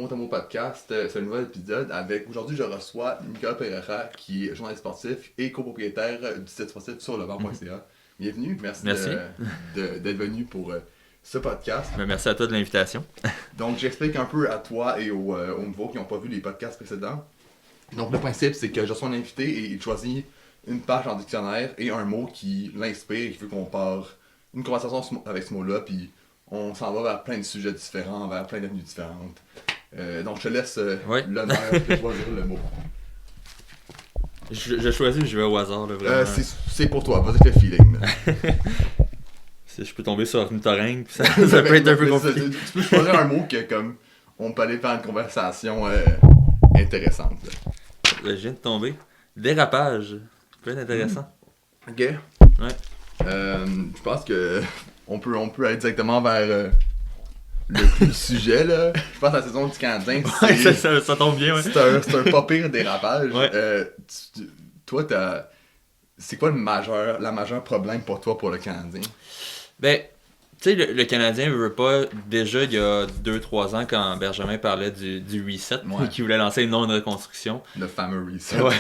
Mot à mot podcast, c'est un nouvel épisode avec aujourd'hui je reçois Nicolas Pereira qui est journaliste sportif et copropriétaire du site sportif sur lebanc.ca. Bienvenue, Merci. d'être venu pour ce podcast. Merci à toi de l'invitation. Donc j'explique un peu à toi et aux nouveaux qui n'ont pas vu les podcasts précédents. Donc le principe c'est que je reçois un invité et il choisit une page en dictionnaire et un mot qui l'inspire et qui veut qu'on part une conversation avec ce mot-là, puis on s'en va vers plein de sujets différents, vers plein d'avenues différentes. Donc je te laisse l'honneur de choisir le mot. Je choisis, je vais au hasard, là, vraiment. C'est pour toi, vas-y avec le feeling. Si je peux tomber sur ornithorynque, ça peut être un peu compliqué. Tu peux choisir un mot que comme on peut aller faire une conversation intéressante. Je viens de tomber. Dérapage. Ça peut être intéressant. Ok. Ouais. Je pense que on peut aller directement vers le sujet là. Je pense que la saison du Canadien, Ouais, ça tombe bien, ouais. C'est un pas pire dérapage. Ouais. Toi, c'est quoi la majeure problème pour toi pour le Canadien? Ben, tu sais, le Canadien veut pas. Déjà, il y a 2-3 ans, quand Benjamin parlait du reset, qui voulait lancer une non-reconstruction. Le fameux reset. Ouais.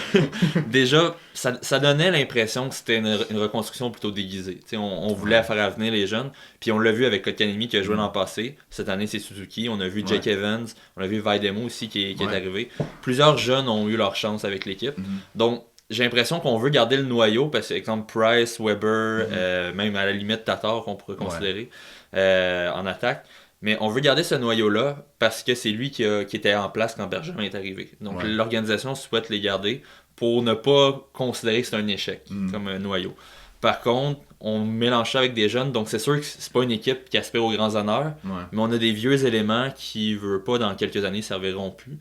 Déjà, ça donnait l'impression que c'était une reconstruction plutôt déguisée. T'sais, on voulait faire revenir les jeunes. Puis on l'a vu avec Kotkaniemi qui a joué l'an passé. Cette année, c'est Suzuki. On a vu Jake Evans. On a vu Vaidemo aussi qui est arrivé. Plusieurs jeunes ont eu leur chance avec l'équipe. Donc, j'ai l'impression qu'on veut garder le noyau, parce que, exemple, Price, Weber, même à la limite Tatar qu'on pourrait considérer en attaque. Mais on veut garder ce noyau-là parce que c'est lui qui était en place quand Benjamin est arrivé. Donc l'organisation souhaite les garder pour ne pas considérer que c'est un échec comme un noyau. Par contre, on mélange ça avec des jeunes, donc c'est sûr que c'est pas une équipe qui aspire aux grands honneurs, mais on a des vieux éléments qui, veulent pas, dans quelques années, serviront plus.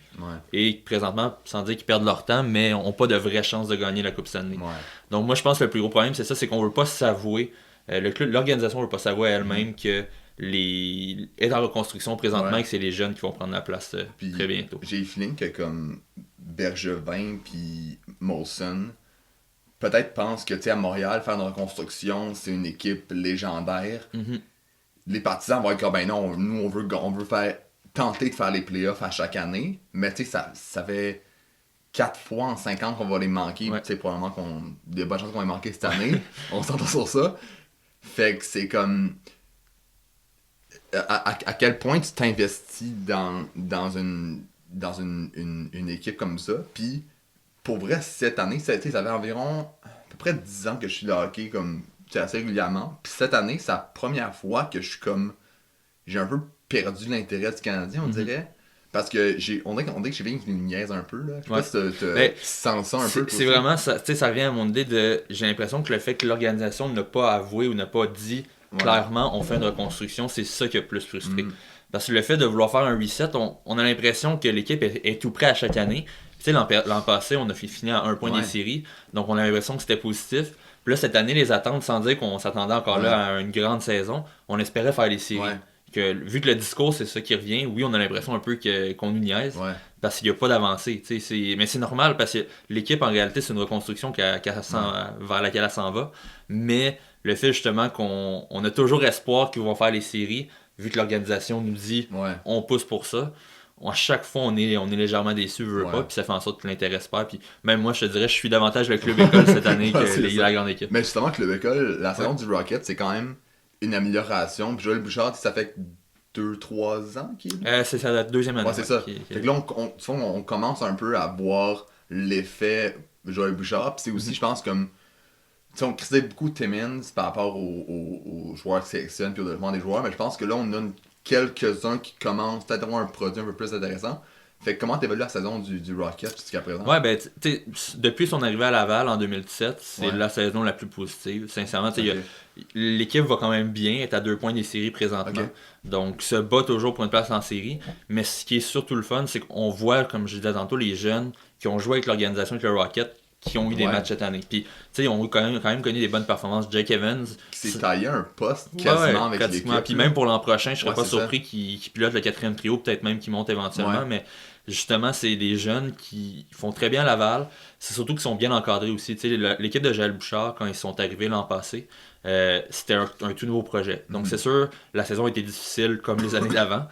Et présentement, sans dire qu'ils perdent leur temps, mais n'ont pas de vraies chances de gagner la Coupe Stanley. Donc moi, je pense que le plus gros problème, c'est ça, c'est qu'on veut pas s'avouer, l'organisation veut pas s'avouer à elle-même que est en reconstruction présentement et que c'est les jeunes qui vont prendre la place très bientôt. J'ai le feeling que comme Bergevin puis Molson peut-être pensent que à Montréal, faire une reconstruction, c'est une équipe légendaire. Les partisans vont être comme ben non, nous on veut tenter de faire les playoffs à chaque année, mais ça fait 4 fois en 5 ans qu'on va les manquer. Probablement il y a bonnes chances qu'on va les manquer cette année. On s'entend sur ça. Fait que c'est comme à quel point tu t'investis dans une équipe comme ça. Puis pour vrai, cette année, ça fait environ à peu près 10 ans que je suis le hockey comme assez régulièrement. Puis cette année, c'est la première fois que je suis comme j'ai un peu perdu l'intérêt du Canadien, on dirait. Parce que on dirait que j'ai bien qui nous niaise un peu là. Je sais pas si tu sens ça un peu. C'est vraiment ça, ça revient à mon idée de j'ai l'impression que le fait que l'organisation n'a pas avoué ou n'a pas dit clairement on fait une reconstruction, c'est ça qui a plus frustré. Parce que le fait de vouloir faire un reset, on a l'impression que l'équipe est tout prêt à chaque année. Tu sais, l'an passé, on a fini à 1 point des séries, donc on a l'impression que c'était positif. Puis là, cette année, les attentes, sans dire qu'on s'attendait encore là à une grande saison, on espérait faire les séries. Vu que le discours, c'est ça qui revient, oui, on a l'impression un peu qu'on nous niaise, parce qu'il n'y a pas d'avancée. Mais c'est normal, parce que l'équipe, en réalité, c'est une reconstruction vers laquelle elle s'en va. Mais le fait, justement, qu'on a toujours espoir qu'ils vont faire les séries, vu que l'organisation nous dit on pousse pour ça, à chaque fois, on est légèrement déçus, pas, puis ça fait en sorte que l'intérêt se perd. Puis même moi, je te dirais, je suis davantage le club école cette année que la grande équipe. Mais justement, club école, la saison du Rocket, c'est quand même une amélioration. Puis Joël Bouchard, ça fait 2-3 ans qu'il est c'est la deuxième année. C'est ça. Fait que là, on commence un peu à voir l'effet Joël Bouchard. Puis c'est aussi, je pense, comme on critiquait beaucoup Timmins par rapport aux joueurs qui sélectionnent puis au développement des joueurs, mais je pense que là, on a quelques-uns qui commencent peut-être à avoir un produit un peu plus intéressant. Fait que comment t'évalues la saison du Rocket jusqu'à présent? Ouais, ben, depuis son arrivée à Laval en 2017, c'est la saison la plus positive. Sincèrement, l'équipe va quand même bien, est à 2 points des séries présentement. Donc, se bat toujours pour une place en série. Mais ce qui est surtout le fun, c'est qu'on voit, comme je disais tantôt, les jeunes qui ont joué avec l'organisation avec le Rocket, qui ont eu des matchs cette année. Puis, tu sais, ils ont quand même connu des bonnes performances. Jake Evans qui s'est taillé un poste quasiment avec l'équipe. Puis même pour l'an prochain, je serais pas surpris qu'il pilote le 4e trio, peut-être même qu'il monte éventuellement. Mais justement, c'est des jeunes qui font très bien à Laval. C'est surtout qu'ils sont bien encadrés aussi. Tu sais, l'équipe de Joël Bouchard, quand ils sont arrivés l'an passé, c'était un tout nouveau projet. Donc c'est sûr, la saison a été difficile comme les années d'avant.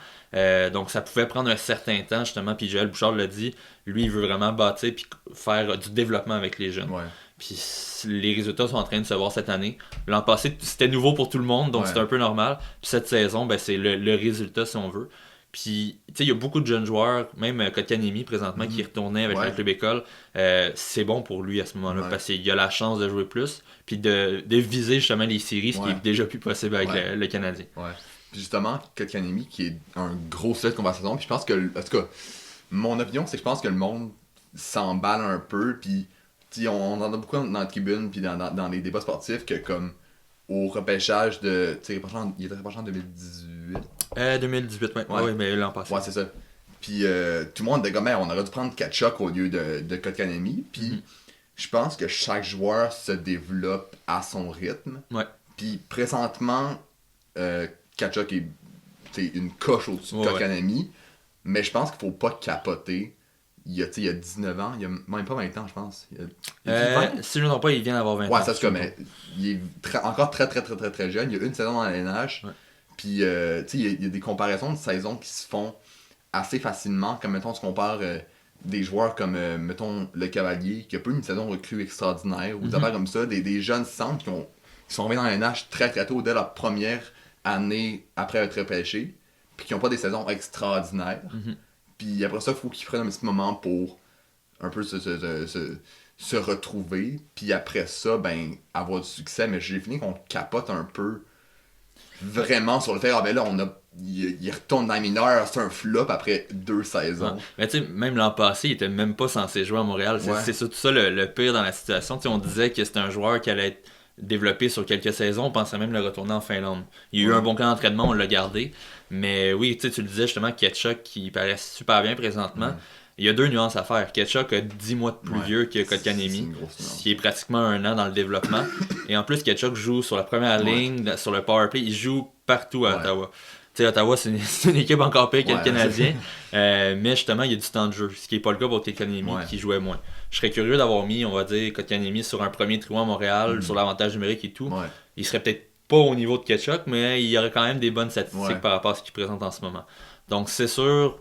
Donc ça pouvait prendre un certain temps justement, puis Joël Bouchard l'a dit, lui il veut vraiment bâtir puis faire du développement avec les jeunes. Ouais. Puis les résultats sont en train de se voir cette année. L'an passé, c'était nouveau pour tout le monde, donc c'était un peu normal. Puis cette saison, ben, c'est le résultat si on veut. Puis, tu sais, il y a beaucoup de jeunes joueurs, même Kotkaniemi présentement, qui retournait avec le club école. C'est bon pour lui à ce moment-là, parce qu'il a la chance de jouer plus, puis de viser justement les séries, ce qui est déjà plus possible avec le Canadien. Ouais. Puis justement, Kotkaniemi, qui est un gros sujet de conversation, puis je pense que, en tout cas, mon opinion, c'est que je pense que le monde s'emballe un peu, puis on en a beaucoup dans la tribune, puis dans les débats sportifs, que comme au repêchage de. Il était repêché en 2018. 2018, oui, mais l'an passé. Ouais, c'est ça. Puis tout le monde était comme, on aurait dû prendre Tkachuk au lieu de Kotkaniemi. Puis je pense que chaque joueur se développe à son rythme. Ouais. Puis présentement, Tkachuk est une coche au-dessus de Kotkaniemi. Mais je pense qu'il faut pas capoter. Il y a 19 ans, il y a même pas 20 ans, je pense. Si je ne me trompe pas, il vient d'avoir 20 ans. Ouais, ça c'est comme. Il est encore très jeune. Il y a une saison dans la LNH. Ouais. Puis, il y a des comparaisons de saisons qui se font assez facilement. Comme, mettons, tu compares des joueurs comme, mettons, le Cavalier, qui a pas eu une saison recrue extraordinaire, ou des affaires comme ça, des jeunes centres qui sont arrivés dans la LNH très tôt, dès leur première année après être repêchés, puis qui n'ont pas des saisons extraordinaires. Puis après ça, il faut qu'ils prennent un petit moment pour un peu se retrouver. Puis après ça, ben, avoir du succès. Mais j'ai fini qu'on capote un peu vraiment sur le fait, là, il retourne dans les mineurs, c'est un flop après 2 saisons. Ouais. Mais tu sais, même l'an passé, il était même pas censé jouer à Montréal. C'est surtout ça le pire dans la situation. T'sais, on disait que c'était un joueur qui allait être développé sur quelques saisons, on pensait même le retourner en Finlande. Il y a eu un bon camp d'entraînement, on l'a gardé. Mais oui, tu le disais justement, Tkachuk qui paraît super bien présentement. Il y a 2 nuances à faire. Tkachuk a 10 mois de plus vieux que Kotkaniemi, ce qui est pratiquement 1 an dans le développement. Et en plus, Tkachuk joue sur la première ligne, sur le powerplay, il joue partout à Ottawa. Tu sais, Ottawa, c'est une équipe encore pire que le Canadien, mais justement, il y a du temps de jeu, ce qui n'est pas le cas pour Kotkaniemi qui jouait moins. Je serais curieux d'avoir mis, on va dire, Kotkaniemi sur un premier trio à Montréal, sur l'avantage numérique et tout. Il serait peut-être pas au niveau de Tkachuk, mais il y aurait quand même des bonnes statistiques par rapport à ce qu'il présente en ce moment. Donc c'est sûr,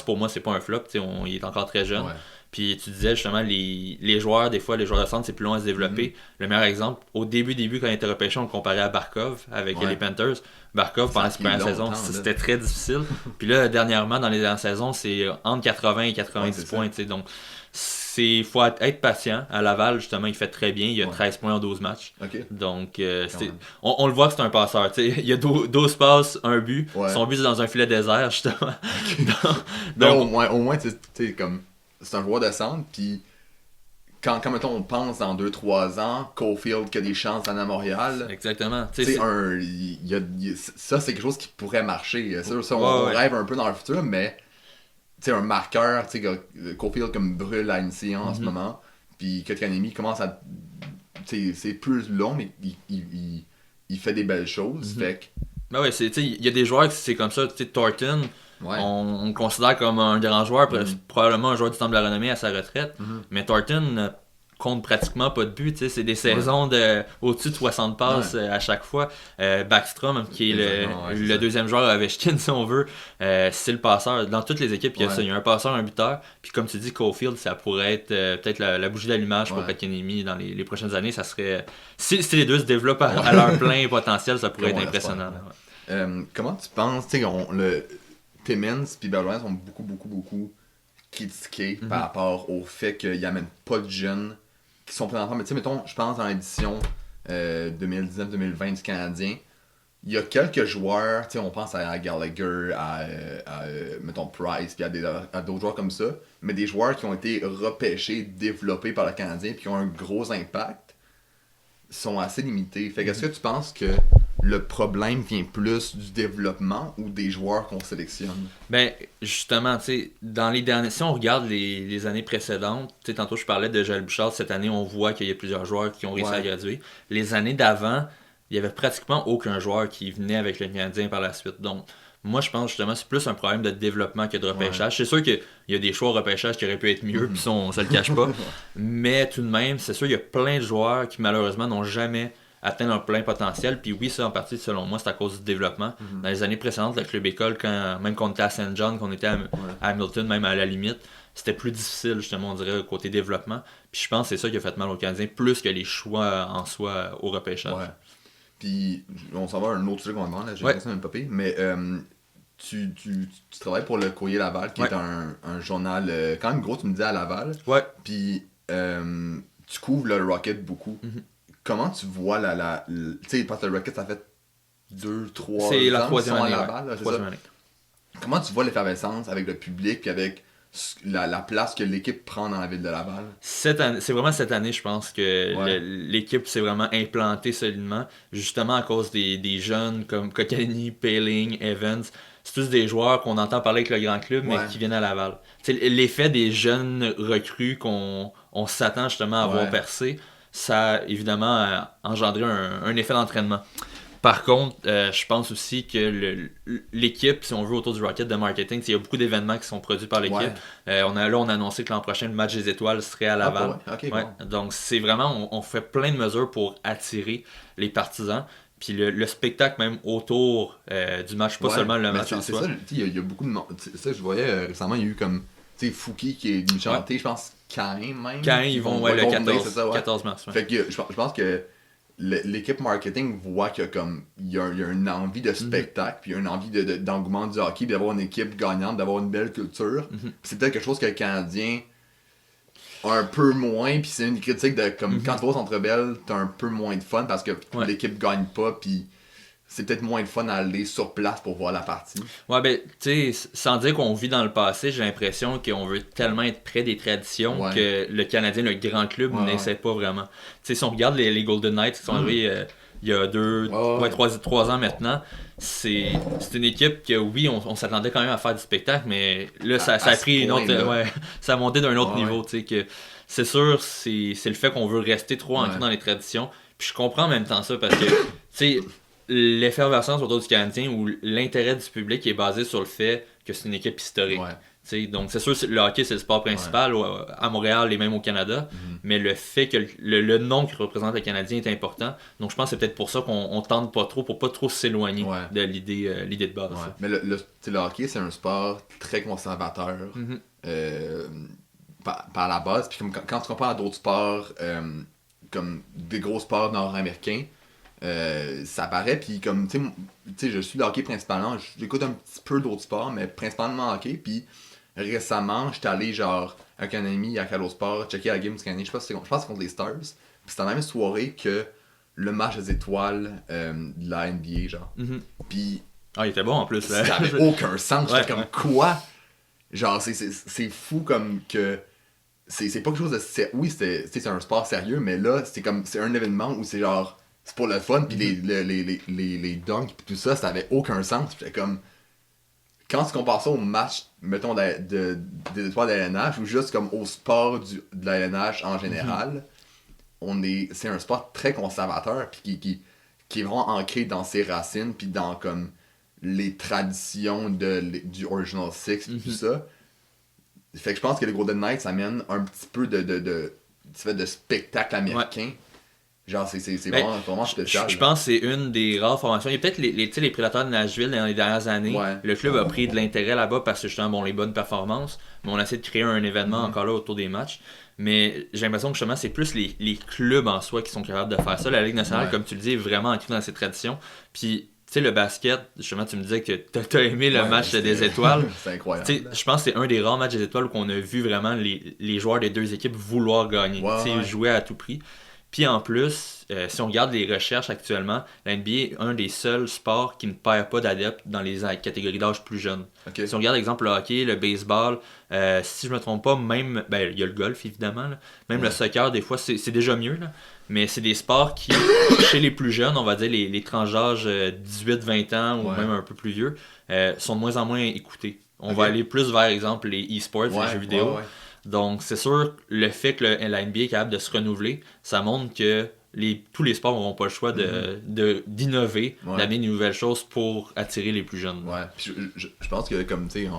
pour moi, c'est pas un flop, il est encore très jeune. Puis tu disais justement, les joueurs, des fois, les joueurs de centre, c'est plus long à se développer. Le meilleur exemple, au début, quand il était repêché, on le comparait à Barkov avec les Panthers. Barkov, pendant sa première saison, c'était très difficile. Puis là, dernièrement, dans les dernières saisons, c'est entre 80 et 90 points. Donc, il faut être patient. À Laval, justement, il fait très bien. Il a 13 points en 12 matchs. Donc, on le voit que c'est un passeur. Il y a 12 passes, un but. Son but, c'est dans un filet désert, justement. donc, au moins comme... C'est un joueur de centre, puis quand mettons, on pense dans 2-3 ans, Caulfield qui a des chances à Montréal. Exactement. Ça, c'est quelque chose qui pourrait marcher. On rêve un peu dans le futur, mais un marqueur, Caulfield comme brûle à une séance en ce moment, puis Kotkaniemi commence à. C'est plus long, mais il fait des belles choses. Fait que... il y a des joueurs qui c'est comme ça. Thornton. On le considère comme un grand joueur, probablement un joueur du temple de la renommée à sa retraite. Mais Thornton compte pratiquement pas de but. C'est des saisons de au-dessus de 60 passes à chaque fois. Backstrom, qui est le deuxième joueur à Ovechkin, si on veut, c'est le passeur. Dans toutes les équipes, il y a ça. Il y a un passeur, un buteur. Puis comme tu dis, Caulfield, ça pourrait être peut-être la bougie d'allumage pour Kotkaniemi dans les prochaines années. Ça serait si les deux se développent à leur plein potentiel, ça pourrait être impressionnant. Comment tu penses, Timmins et Bergeron sont beaucoup critiqués par rapport au fait qu'ils n'amènent pas de jeunes qui sont présentement. Mais mettons, je pense dans l'édition 2019-2020 du Canadien, il y a quelques joueurs, on pense à Gallagher, à mettons Price, puis à d'autres joueurs comme ça, mais des joueurs qui ont été repêchés, développés par le Canadien, puis qui ont un gros impact, sont assez limités. Fait qu'est-ce que tu penses que le problème vient plus du développement ou des joueurs qu'on sélectionne? Ben, justement, dans les derniers... Si on regarde les années précédentes, tantôt je parlais de Joël Bouchard, cette année, on voit qu'il y a plusieurs joueurs qui ont réussi à graduer. Les années d'avant, il n'y avait pratiquement aucun joueur qui venait avec le Canadien par la suite. Donc, moi, je pense justement c'est plus un problème de développement que de repêchage. C'est sûr qu'il y a des choix au repêchage qui auraient pu être mieux, puis ça, on se le cache pas. Mais tout de même, c'est sûr qu'il y a plein de joueurs qui, malheureusement, n'ont jamais atteindre leur plein potentiel. Puis oui, ça en partie, selon moi, c'est à cause du développement. Dans les années précédentes, le club école, même qu'on était à Saint John, qu'on était à Hamilton, même à la limite, c'était plus difficile, justement, on dirait, côté développement. Puis je pense que c'est ça qui a fait mal aux Canadiens, plus que les choix en soi au repêchage. Ouais. Puis on s'en va à un autre truc qu'on demande, là, j'ai l'impression de me popper, mais tu travailles pour le Courrier Laval, qui est un journal quand même gros, tu me disais, à Laval. Ouais. Puis tu couvres le Rocket beaucoup. Comment tu vois tu sais, parce que le Rocket, ça fait 2-3 ans c'est la troisième année, à Laval, là, c'est ça? Comment tu vois l'effervescence avec le public puis avec la place que l'équipe prend dans la ville de Laval? C'est vraiment cette année, je pense, que l'équipe s'est vraiment implantée solidement, justement à cause des jeunes comme Kotkaniemi, Poehling, Evans. C'est tous des joueurs qu'on entend parler avec le grand club, mais qui viennent à Laval. T'sais, l'effet des jeunes recrues qu'on s'attend justement à voir percer, ça a évidemment engendré un effet d'entraînement. Par contre, je pense aussi que l'équipe, si on veut, autour du Rocket de marketing, il y a beaucoup d'événements qui sont produits par l'équipe. On a annoncé que l'an prochain, le match des étoiles serait à Laval. Bon. Donc, c'est vraiment, on fait plein de mesures pour attirer les partisans. Puis le spectacle même autour du match, pas seulement le match en soi. C'est ça, il y a beaucoup de monde. Ça, je voyais récemment, il y a eu comme Fouki qui est venu chanter, je pense, Caïn même. Caïn, ils vont le 14 mars. Fait que je pense que l'équipe marketing voit qu'il y a une envie de spectacle, puis il y a une envie d'engouement du hockey, puis d'avoir une équipe gagnante, d'avoir une belle culture. C'est peut-être quelque chose que le Canadien a un peu moins, puis c'est une critique de quand tu vas au Centre Bell, t'as un peu moins de fun parce que l'équipe gagne pas, puis c'est peut-être moins de fun à aller sur place pour voir la partie. Ouais, ben, tu sais, sans dire qu'on vit dans le passé, j'ai l'impression qu'on veut tellement être près des traditions que le Canadien, le grand club, n'essaie pas vraiment. Tu sais, si on regarde les Golden Knights qui sont arrivés il y a 3 ans maintenant, c'est une équipe que, oui, on s'attendait quand même à faire du spectacle, mais là, ça a pris une autre. Ça a monté d'un autre niveau, tu sais, que c'est sûr, c'est le fait qu'on veut rester trop ancré dans les traditions. Puis je comprends en même temps ça parce que, tu sais, l'effervescence autour du Canadien ou l'intérêt du public est basé sur le fait que c'est une équipe historique. Donc c'est sûr, le hockey c'est le sport principal à Montréal et même au Canada, mais le fait que le nom qui représente le Canadien est important. Donc je pense que c'est peut-être pour ça qu'on tente pas trop, pour pas trop s'éloigner de l'idée de base. Mais le hockey c'est un sport très conservateur par la base. Puis quand tu compares à d'autres sports comme des gros sports nord-américains, ça paraît, puis comme, tu sais, je suis le hockey principalement, j'écoute un petit peu d'autres sports, mais principalement le hockey, puis récemment, j'étais allé, genre, avec un ami à Calo Sport, checker la game du Canadien, je pense que c'est contre les Stars, puis c'était la même soirée que le match des étoiles de la NBA, genre. Puis... Ah, il était bon en plus, là. Ça avait aucun sens, j'étais comme, quoi? Genre, c'est fou comme que... C'est pas quelque chose de... Oui, c'est un sport sérieux, mais là, c'est un événement où c'est genre... C'est pour le fun, puis les dunks, puis tout ça, ça avait aucun sens. J'étais comme... Quand tu compares ça au match, mettons, des étoiles de la LNH, ou juste comme au sport de la LNH en général, c'est un sport très conservateur, puis qui est vraiment ancré dans ses racines, puis dans comme les traditions du Original Six, puis tout ça. Fait que je pense que les Golden Knights amènent un petit peu de spectacle américain. Genre, c'est vraiment spécial. Je pense que c'est une des rares formations. Il y a peut-être les Prédateurs de Nashville dans les dernières années. Le club a pris de l'intérêt là-bas parce que justement, les bonnes performances. Mais on a essayé de créer un événement encore là autour des matchs. Mais j'ai l'impression que justement, c'est plus les clubs en soi qui sont capables de faire ça. La Ligue nationale, comme tu le dis, est vraiment ancrée dans ses traditions. Puis, tu sais, le basket, justement, tu me disais que t'as aimé le match des étoiles. C'est incroyable. Je pense que c'est un des rares matchs des étoiles où on a vu vraiment les joueurs des deux équipes vouloir gagner. Jouer à tout prix. Puis en plus, si on regarde les recherches actuellement, la NBA est un des seuls sports qui ne perd pas d'adeptes dans les catégories d'âge plus jeunes. Si on regarde exemple le hockey, le baseball, si je me trompe pas, même il y a le golf évidemment, là, même le soccer des fois c'est déjà mieux, là, mais c'est des sports qui, chez les plus jeunes, on va dire les tranches d'âge 18-20 ans ou même un peu plus vieux, sont de moins en moins écoutés. On va aller plus vers exemple les e-sports, les jeux vidéo. Donc, c'est sûr, le fait que la NBA est capable de se renouveler, ça montre que tous les sports n'auront pas le choix d'innover, d'amener de nouvelles choses pour attirer les plus jeunes. Puis je pense que, comme, tu sais,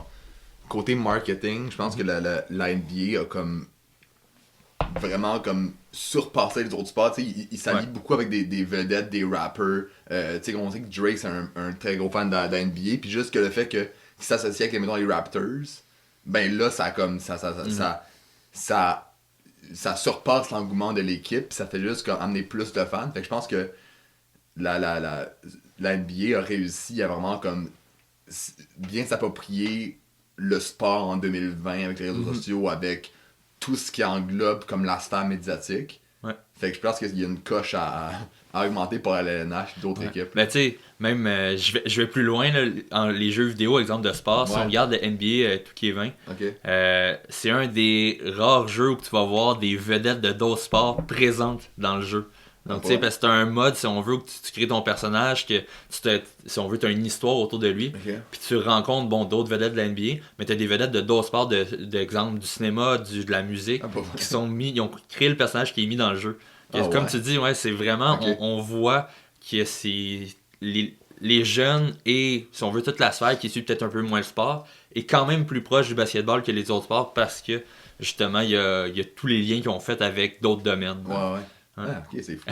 côté marketing, je pense que la NBA a comme vraiment comme surpasser les autres sports. Tu sais, il s'allie beaucoup avec des vedettes, des rappers. Tu sais, on sait que Drake c'est un très gros fan de la NBA, puis juste que le fait qu'il s'associe avec mettons, les Raptors, ben là, ça surpasse l'engouement de l'équipe, pis ça fait juste comme amener plus de fans. Fait que je pense que la NBA a réussi à vraiment comme bien s'approprier le sport en 2020 avec les réseaux sociaux, avec tout ce qui englobe comme la sphère médiatique. Ouais. Fait que je pense qu'il y a une coche à augmenter pour la LNH et d'autres équipes. Ben tu sais, même je vais plus loin là, en les jeux vidéo, exemple de sport, si on regarde le NBA 2K20, c'est un des rares jeux où tu vas voir des vedettes de d'autres sports présentes dans le jeu. Donc tu sais, parce que c'est un mode, si on veut que tu crées ton personnage, que si on veut, tu as une histoire autour de lui, puis tu rencontres d'autres vedettes de la NBA, mais tu as des vedettes de d'autres sports, d'exemple du cinéma, de la musique, qui sont ils ont créé le personnage qui est mis dans le jeu. Comme tu dis, c'est vraiment, on voit que c'est les jeunes et, si on veut, toute la sphère qui suit peut-être un peu moins le sport, est quand même plus proche du basketball que les autres sports parce que, justement, il y a tous les liens qu'ils ont fait avec d'autres domaines. Ouais. Ah, ok, c'est fou.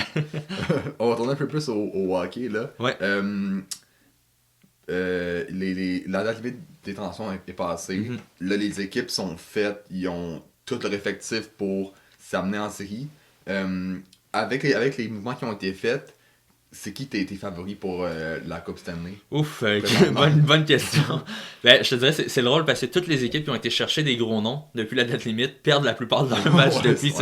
On va tourner un peu plus au hockey, là. Ouais. La date limite des transactions est passée. Là, les équipes sont faites. Ils ont tout leur effectif pour s'amener en série. Avec les mouvements qui ont été faits, c'est qui tes favoris pour la Coupe Stanley? Ouf, bonne question. Ben, je te dirais, c'est drôle parce que toutes les équipes qui ont été chercher des gros noms depuis la date limite perdent la plupart de leurs matchs depuis.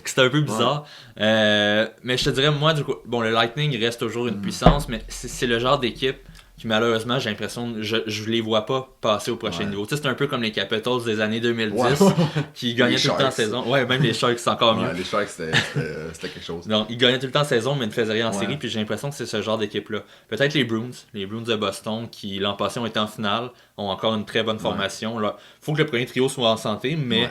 C'est un peu bizarre. Mais je te dirais, moi, du coup, le Lightning reste toujours une puissance, mais c'est le genre d'équipe qui malheureusement, j'ai l'impression, je les vois pas passer au prochain niveau. Tu sais, c'est un peu comme les Capitals des années 2010 qui gagnaient tout le temps en saison. Ouais, même les Sharks, c'est encore mieux. Les Sharks, c'était quelque chose. Donc, ils gagnaient tout le temps en saison, mais ne faisaient rien en série, puis j'ai l'impression que c'est ce genre d'équipe-là. Peut-être les Bruins de Boston, qui l'an passé ont été en finale, ont encore une très bonne formation. Il faut que le premier trio soit en santé, mais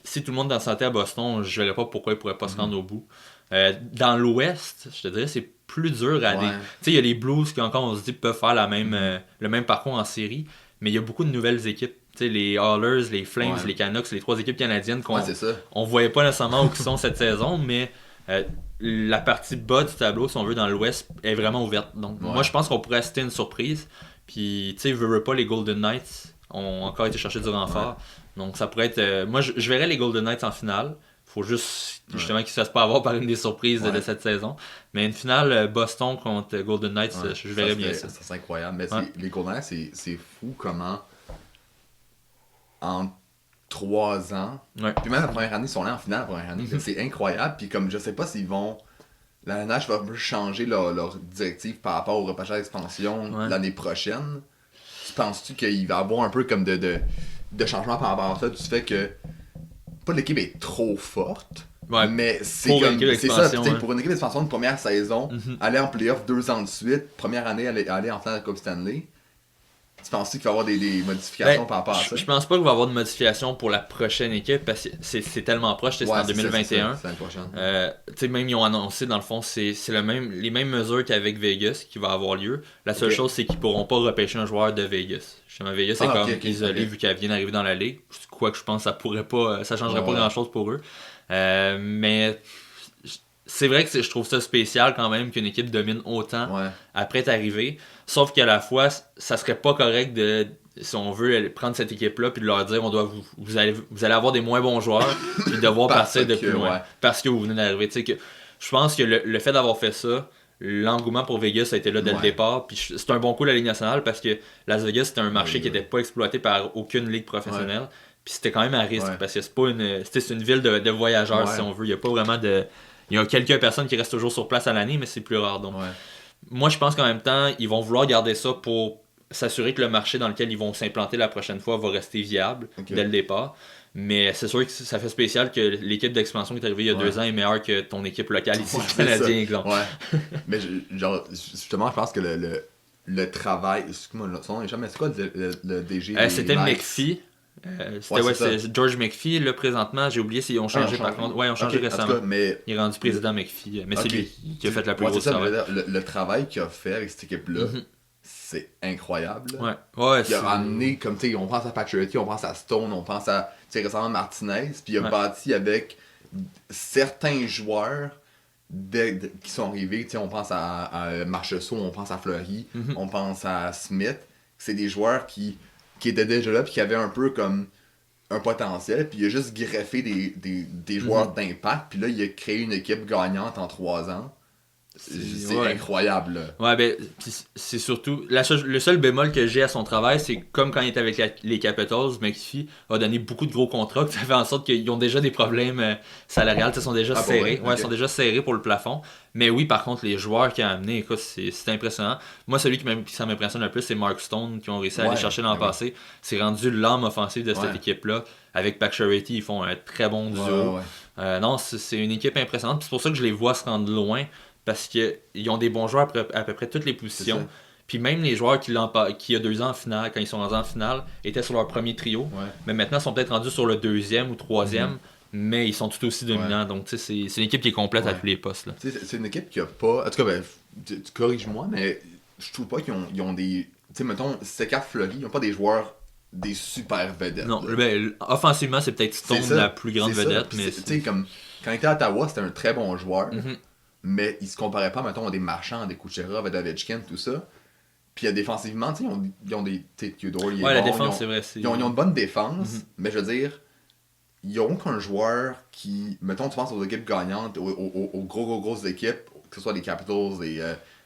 si tout le monde est en santé à Boston, je ne verrais pas pourquoi ils ne pourraient pas se rendre au bout. Dans l'Ouest, je te dirais, c'est plus dur à aller. Tu sais, il y a les Blues qui encore, on se dit, peuvent faire le même parcours en série, mais il y a beaucoup de nouvelles équipes. Tu sais, les Oilers, les Flames, les Canucks, les 3 équipes canadiennes qu'on on voyait pas nécessairement où ils sont cette saison, mais la partie bas du tableau, si on veut, dans l'Ouest, est vraiment ouverte. Donc, moi, je pense qu'on pourrait assister à une surprise. Puis, tu sais, veux pas, les Golden Knights ont encore été chercher du renfort. Donc, ça pourrait être... moi, je verrais les Golden Knights en finale. Faut juste justement qu'ils ne se fassent pas avoir par une des surprises de cette saison. Mais une finale Boston contre Golden Knights, je verrais bien ça. C'est incroyable. Mais les Golden Knights, c'est fou comment en 3 ans, puis même la première année, ils sont là en finale la première année. C'est incroyable. Puis comme je sais pas s'ils vont... La NH va changer leur directive par rapport au repêchage d'expansion l'année prochaine. Penses-tu qu'il va y avoir un peu comme de changement par rapport à ça, du fait que pas l'équipe est trop forte, mais c'est comme c'est ça, pour une équipe d'expansion de première saison, aller en playoff 2 ans de suite, première année aller en finale de la Coupe Stanley. Tu penses-tu qu'il va y avoir des modifications par rapport à ça? Je pense pas qu'il va y avoir de modifications pour la prochaine équipe parce que c'est tellement proche, c'est en 2021. C'est la prochaine. Tu sais, même ils ont annoncé, dans le fond, c'est les mêmes mesures qu'avec Vegas qui va avoir lieu. La seule chose, c'est qu'ils pourront pas repêcher un joueur de Vegas. Justement, Vegas est comme isolé vu qu'elle vient d'arriver dans la ligue. Quoi que je pense, ça pourrait pas, ça changerait pas grand-chose pour eux. Mais c'est vrai que je trouve ça spécial quand même qu'une équipe domine autant après être arrivée. Sauf qu'à la fois, ça serait pas correct de, si on veut, prendre cette équipe-là puis de leur dire vous allez avoir des moins bons joueurs puis devoir partir de plus loin. Parce que vous venez d'arriver. Je pense que le fait d'avoir fait ça, l'engouement pour Vegas a été là dès le départ. Puis c'est un bon coup la Ligue nationale parce que Las Vegas, c'était un marché qui n'était pas exploité par aucune ligue professionnelle. Puis c'était quand même à risque parce que c'est une ville de voyageurs, si on veut. Il y a pas vraiment de... Il y a quelques personnes qui restent toujours sur place à l'année, mais c'est plus rare. Donc, moi, je pense qu'en même temps, ils vont vouloir garder ça pour s'assurer que le marché dans lequel ils vont s'implanter la prochaine fois va rester viable dès le départ. Mais c'est sûr que ça fait spécial que l'équipe d'expansion qui est arrivée il y a 2 ans est meilleure que ton équipe locale ici, canadien, exemple. Mais justement, je pense que le travail... Excuse-moi, son nom est jamais... C'est quoi le DG? C'était McPhee. C'est George McPhee, là, présentement, j'ai oublié s'ils ont changé par contre. Ils ont changé récemment. Il est rendu président McPhee, mais c'est lui qui a fait la plus grosse travail. Le travail qu'il a fait avec cette équipe-là, c'est incroyable. Il a amené, comme tu sais, on pense à Pacioretty, on pense à Stone, on pense à récemment Martinez, puis il a bâti avec certains joueurs qui sont arrivés, on pense à Marchessault, on pense à Fleury, on pense à Smith, c'est des joueurs qui étaient déjà là puis qui avaient un peu comme un potentiel, puis il a juste greffé des joueurs d'impact, puis là il a créé une équipe gagnante en 3 ans. C'est incroyable. Là. Ouais, ben, c'est surtout. Le seul bémol que j'ai à son travail, c'est comme quand il était avec les Capitals, McPhee a donné beaucoup de gros contrats, ça fait en sorte qu'ils ont déjà des problèmes salariales, ils sont déjà serrés. Ouais, okay. Sont déjà serrés pour le plafond. Mais oui, par contre, les joueurs qu'il a amenés, écoute, c'est impressionnant. Moi, celui qui ça m'impressionne le plus, c'est Mark Stone, qui ont réussi à aller chercher l'an passé. C'est rendu l'âme offensive de cette équipe-là. Avec Pacioretty, ils font un très bon duo. Non, c'est une équipe impressionnante. C'est pour ça que je les vois se rendre loin. Parce qu'ils ont des bons joueurs à peu près toutes les positions. Puis même les joueurs qui il y a 2 ans en finale, quand ils sont rendus en finale, étaient sur leur premier trio. Mais maintenant, ils sont peut-être rendus sur le 2e ou 3e. Mais ils sont tout aussi dominants. Donc, c'est une équipe qui est complète à tous les postes. Là. C'est une équipe qui a pas... En tout cas, ben, tu corriges-moi, mais je trouve pas qu'ils ont des... Tu sais, mettons, Sekar Fleury, ils n'ont pas des joueurs, des super vedettes. Non, ben, offensivement, c'est peut-être Stone la plus grande vedette. Mais tu sais, comme quand il était à Ottawa, c'était un très bon joueur. Mais il se comparait pas, mettons, à des Marchands, des Kucherov, à Ovechkin, tout ça. Puis défensivement, tu sais, ils ont des... Theodore, il est la bon, défense, c'est vrai. Ils ont une bonne défense, mais je veux dire, ils n'ont aucun joueur qui... Mettons, tu penses aux équipes gagnantes, aux grosses équipes, que ce soit les Capitals,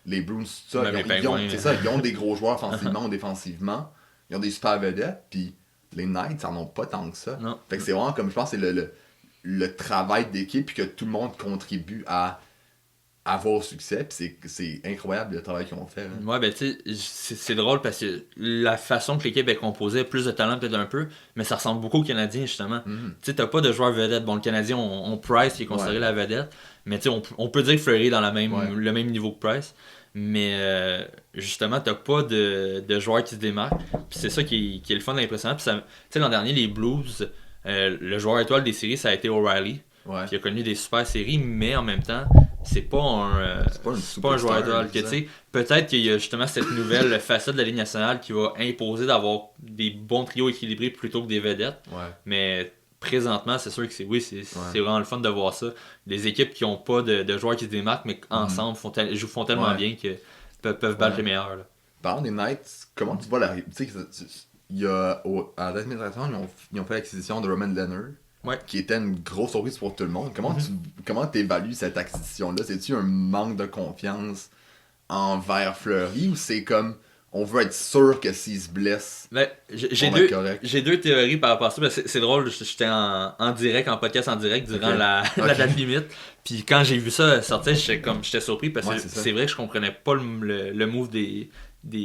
les Bruins, tout ça. Ils ont des gros joueurs offensivement ou défensivement. Ils ont des super vedettes, puis les Knights n'en ont pas tant que ça. Non. Fait que c'est vraiment comme, je pense, c'est le travail d'équipe, puis que tout le monde contribue à avoir succès, puis c'est incroyable le travail qu'ils ont fait. Hein. Ouais, ben tu sais, c'est drôle parce que la façon que l'équipe est composée, plus de talent peut-être un peu, mais ça ressemble beaucoup aux Canadiens justement. Tu sais, t'as pas de joueur vedette. Bon, le Canadien, on Price qui est considéré la vedette, mais tu sais, on peut dire que Fleury est dans le même niveau que Price, mais justement, t'as pas de joueur qui se démarque. Puis c'est ça qui est le fun, impressionnant. Puis tu sais, l'an dernier, les Blues, le joueur étoile des séries, ça a été O'Reilly. Qui a connu des super séries, mais en même temps, c'est pas un joueur étoile. Peut-être qu'il y a justement cette nouvelle facette de la Ligue nationale qui va imposer d'avoir des bons trios équilibrés plutôt que des vedettes. Mais présentement, c'est sûr que c'est vraiment le fun de voir ça. Des équipes qui n'ont pas de joueurs qui se démarquent, mais ensemble font tellement bien que peuvent battre les meilleurs. Là. Parlant des Knights, comment tu vois la... Tu sais, il y a, à l'administration, ils ont fait l'acquisition de Roman Leonard. Qui était une grosse surprise pour tout le monde. Comment tu évalues cette acquisition-là? C'est-tu un manque de confiance envers Fleury ou c'est comme on veut être sûr que s'il se blesse, j'ai 2 théories par rapport à ça. C'est drôle, j'étais en direct, en podcast en direct durant la date limite. Puis quand j'ai vu ça sortir, j'étais surpris parce que c'est vrai que je comprenais pas le move des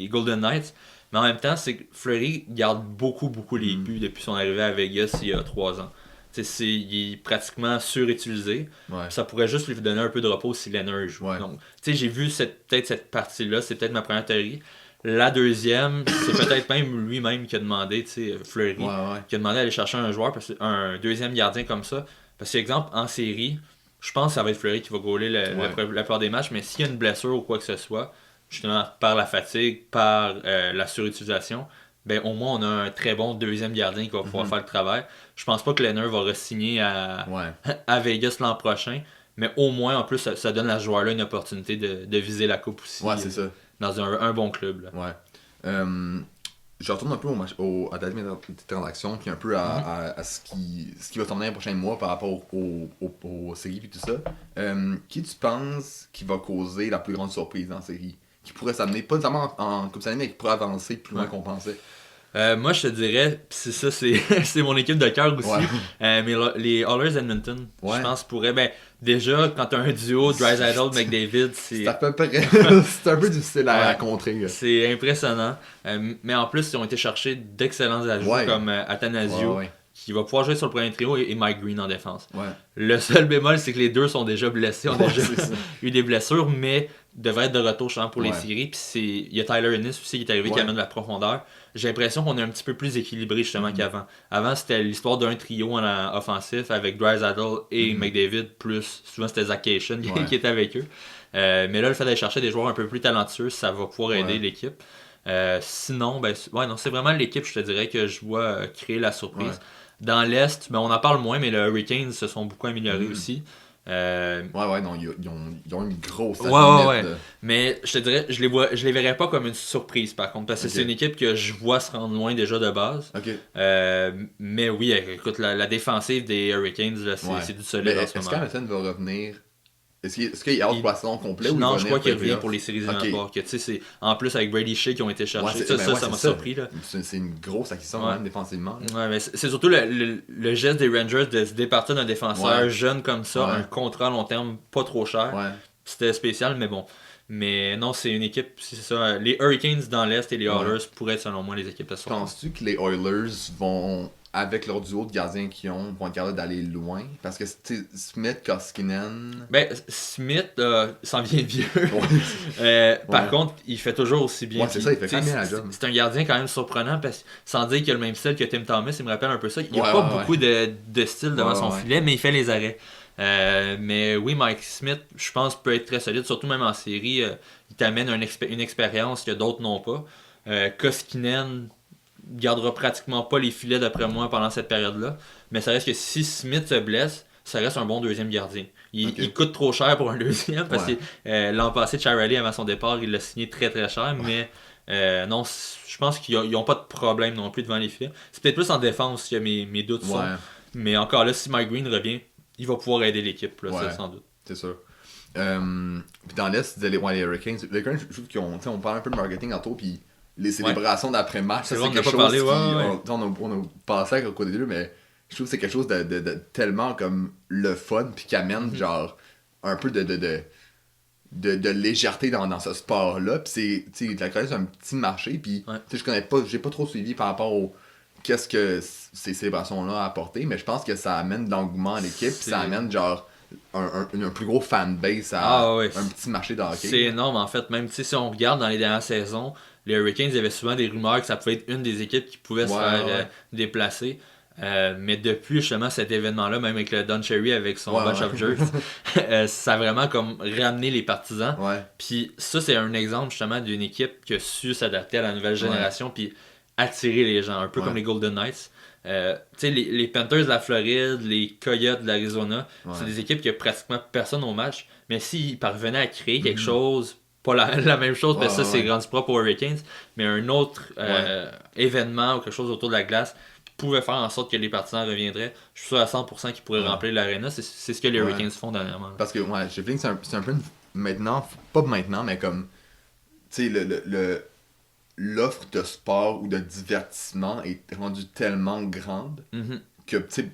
Golden Knights. Mais en même temps, c'est que Fleury garde beaucoup les buts depuis son arrivée à Vegas il y a 3 ans. Il est pratiquement surutilisé. Ça pourrait juste lui donner un peu de repos si Leonard joue. Donc, j'ai vu peut-être cette partie-là, c'est peut-être ma première théorie. La deuxième, c'est peut-être même lui-même qui a demandé, Fleury, qui a demandé d'aller chercher un joueur, un deuxième gardien comme ça. Parce que, exemple, en série, je pense que ça va être Fleury qui va gauler la plupart des matchs, mais s'il y a une blessure ou quoi que ce soit, justement par la fatigue, par la surutilisation, ben au moins on a un très bon deuxième gardien qui va pouvoir faire le travail. Je pense pas que Leonard va re-signer à Vegas l'an prochain, mais au moins en plus ça donne à ce joueur-là une opportunité de viser la coupe aussi dans un bon club. Là. Je retourne un peu à la transaction puis un peu à ce qui va s'en venir les prochains mois par rapport aux séries et tout ça. Qui tu penses qui va causer la plus grande surprise dans la série? Qui pourrait s'amener, pas nécessairement en Coupe Stanley, mais qui pourrait avancer plus loin qu'on pensait. Moi, je te dirais, c'est ça, c'est mon équipe de cœur aussi. Mais les Oilers Edmonton, je pense, pourraient. Ben, déjà, quand tu as un duo Draisaitl McDavid, c'est à peu près. C'est un peu difficile à contrer. C'est impressionnant. Mais en plus, ils ont été chercher d'excellents ajouts comme Athanasio, qui va pouvoir jouer sur le premier trio, et Mike Green en défense. Le seul bémol, c'est que les deux sont déjà blessés, ont déjà eu des blessures, mais devraient être de retour justement pour les séries. Puis il y a Tyler Ennis aussi qui est arrivé qui amène de la profondeur. J'ai l'impression qu'on est un petit peu plus équilibré justement qu'avant. Avant, c'était l'histoire d'un trio en offensif avec Draisaitl et McDavid, plus souvent c'était Zach Cation qui était avec eux. Mais là, le fait d'aller chercher des joueurs un peu plus talentueux, ça va pouvoir aider l'équipe. Sinon, c'est vraiment l'équipe, je te dirais, que je vois créer la surprise. Dans l'Est, on en parle moins, mais les Hurricanes se sont beaucoup améliorés aussi. Non, ils ont une grosse ouais. Mais je te dirais, je les verrais pas comme une surprise par contre, parce que c'est une équipe que je vois se rendre loin déjà de base. Mais oui, écoute, la défensive des Hurricanes, là, c'est du solide en ce moment. Est-ce qu'Hamilton va revenir? Est-ce qu'il est out pour la saison complète? Non, je crois qu'il revient pour les séries éliminatoires. En plus, avec Brady Shea qui ont été cherchés, ça m'a surpris. Là. C'est une grosse acquisition même défensivement. Ouais, mais c'est surtout le geste des Rangers de se départir d'un défenseur jeune comme ça, un contrat à long terme pas trop cher. C'était spécial, mais bon. Mais non, c'est une équipe, c'est ça. Les Hurricanes dans l'Est et les Oilers pourraient être selon moi les équipes à ce soir. Penses-tu que les Oilers vont, avec leur duo de gardiens qu'ils ont, vont être capables d'aller loin? Parce que Smith, Koskinen... Smith s'en vient vieux. Par contre, il fait toujours aussi bien. C'est ça, il fait quand même bien la job. C'est un gardien quand même surprenant, parce sans dire qu'il a le même style que Tim Thomas, il me rappelle un peu ça. Il n'y a pas beaucoup de style devant son filet, mais il fait les arrêts. Mais oui, Mike Smith, je pense, peut être très solide, surtout même en série. Il t'amène une expérience que d'autres n'ont pas. Koskinen gardera pratiquement pas les filets d'après moi pendant cette période-là. Mais ça reste que si Smith se blesse, ça reste un bon deuxième gardien. Il coûte trop cher pour un deuxième parce que l'an passé, Chiarelli, avant son départ, il l'a signé très très cher. Mais non, je pense qu'ils n'ont pas de problème non plus devant les filets. C'est peut-être plus en défense que mes doutes sont. Mais encore là, si Mike Green revient, il va pouvoir aider l'équipe, là, ça, sans doute. C'est sûr. Puis dans l'Est, tu disais les Hurricanes. Les Hurricanes, je trouve qu'on parle un peu de marketing tantôt, puis les célébrations d'après-match, c'est quelque chose parlé, on a passé à côté d'eux, mais je trouve que c'est quelque chose de tellement comme le fun, puis qui amène genre un peu de légèreté dans ce sport-là. Puis la Corée, c'est un petit marché, puis je connais pas, j'ai pas trop suivi par rapport au qu'est-ce que ces célébrations-là apporté, mais je pense que ça amène de l'engouement à l'équipe, puis ça amène genre un plus gros fanbase à un petit marché de hockey. C'est énorme en fait, même si on regarde dans les dernières saisons, les Hurricanes, il y avait souvent des rumeurs que ça pouvait être une des équipes qui pouvait se faire déplacer. Mais depuis justement cet événement-là, même avec le Don Cherry avec son bunch of jerks, ça a vraiment comme ramené les partisans. Puis ça, c'est un exemple justement d'une équipe qui a su s'adapter à la nouvelle génération, puis attirer les gens, un peu comme les Golden Knights. Les Panthers de la Floride, les Coyotes de l'Arizona, c'est des équipes que pratiquement personne au match, mais s'ils parvenaient à créer quelque chose, pas la même chose, mais ça c'est rendu propre aux Hurricanes, mais un autre événement ou quelque chose autour de la glace qui pouvait faire en sorte que les partisans reviendraient, je suis sûr à 100% qu'ils pourraient remplir l'aréna. C'est ce que les Hurricanes font dernièrement. Parce que j'ai l'impression que c'est un peu maintenant, pas maintenant, mais comme tu sais l'offre de sport ou de divertissement est rendue tellement grande que, tu sais,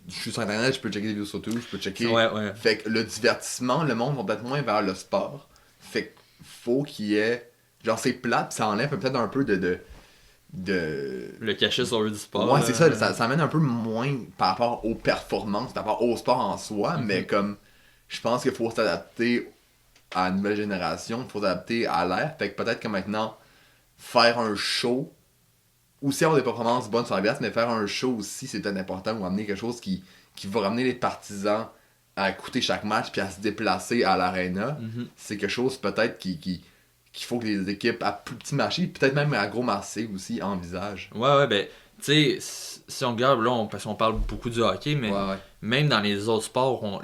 je suis sur internet, je peux checker des vidéos sur YouTube, je peux checker. Fait que le divertissement, le monde va peut-être moins vers le sport. Fait que faut qu'il y ait. Genre, c'est plate, pis ça enlève peut-être un peu de... Le cachet sur le sport. Ouais, c'est ça amène un peu moins par rapport aux performances, par rapport au sport en soi, mais comme, je pense qu'il faut s'adapter à la nouvelle génération, il faut s'adapter à l'ère. Fait que peut-être que maintenant, faire un show, aussi avoir des performances bonnes sur la glace, mais faire un show aussi, c'est peut-être important, ou amener quelque chose qui va ramener les partisans à écouter chaque match puis à se déplacer à l'aréna. C'est quelque chose peut-être qu'il faut que les équipes à plus petit marché, peut-être même à gros marché aussi, envisagent. Ben, tu sais, si on regarde, là, parce qu'on parle beaucoup du hockey, mais même dans les autres sports,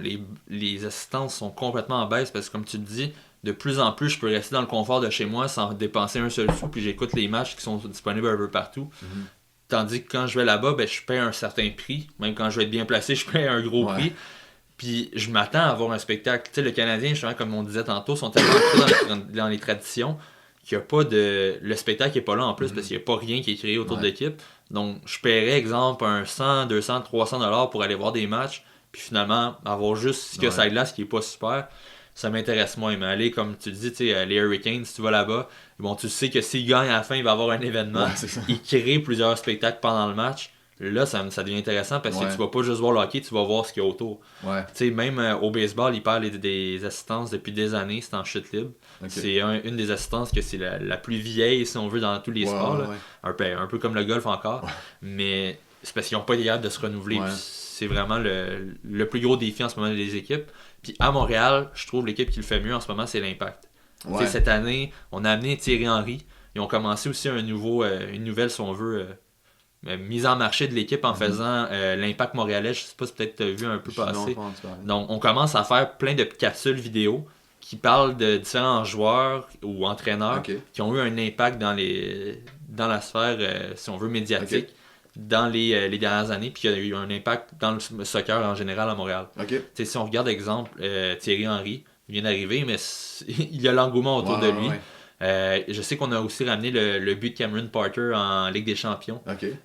les assistances sont complètement en baisse, parce que comme tu te dis, de plus en plus, je peux rester dans le confort de chez moi sans dépenser un seul sou, puis j'écoute les matchs qui sont disponibles un peu partout. Tandis que quand je vais là-bas, ben, je paie un certain prix. Même quand je vais être bien placé, je paie un gros prix. Puis je m'attends à avoir un spectacle. Tu sais, le Canadien, justement, comme on disait tantôt, sont tellement dans les traditions qu'il n'y a pas de... Le spectacle n'est pas là en plus parce qu'il n'y a pas rien qui est créé autour de l'équipe. Donc, je paierais, exemple, un 100, 200, 300$ pour aller voir des matchs, puis finalement, avoir juste ce que ça glace qui n'est pas super. Ça m'intéresse moins, mais aller, comme tu dis, les Hurricanes, si tu vas là-bas, bon, tu sais que s'ils gagnent à la fin, il va y avoir un événement. Ils créent plusieurs spectacles pendant le match. Là, ça devient intéressant parce que tu vas pas juste voir le hockey, tu vas voir ce qu'il y a autour. Même au baseball, ils parlent des assistances depuis des années, c'est en chute libre. C'est une des assistances que c'est la plus vieille, si on veut, dans tous les sports. Un peu comme le golf encore. Mais c'est parce qu'ils n'ont pas été capables de se renouveler. C'est vraiment le plus gros défi en ce moment des équipes. Puis à Montréal, je trouve l'équipe qui le fait mieux en ce moment, c'est l'Impact. Cette année, on a amené Thierry Henry. Ils ont commencé aussi une nouvelle, si on veut, mise en marché de l'équipe en faisant l'Impact montréalais. Je sais pas si peut-être tu as vu un peu passer. Donc, on commence à faire plein de capsules vidéo qui parlent de différents joueurs ou entraîneurs qui ont eu un impact dans la sphère, si on veut, médiatique dans les dernières années, puis qui a eu un impact dans le soccer en général à Montréal. Si on regarde, exemple, Thierry Henry, il vient d'arriver, mais il y a l'engouement autour de lui. Je sais qu'on a aussi ramené le but de Cameron Porter en Ligue des Champions.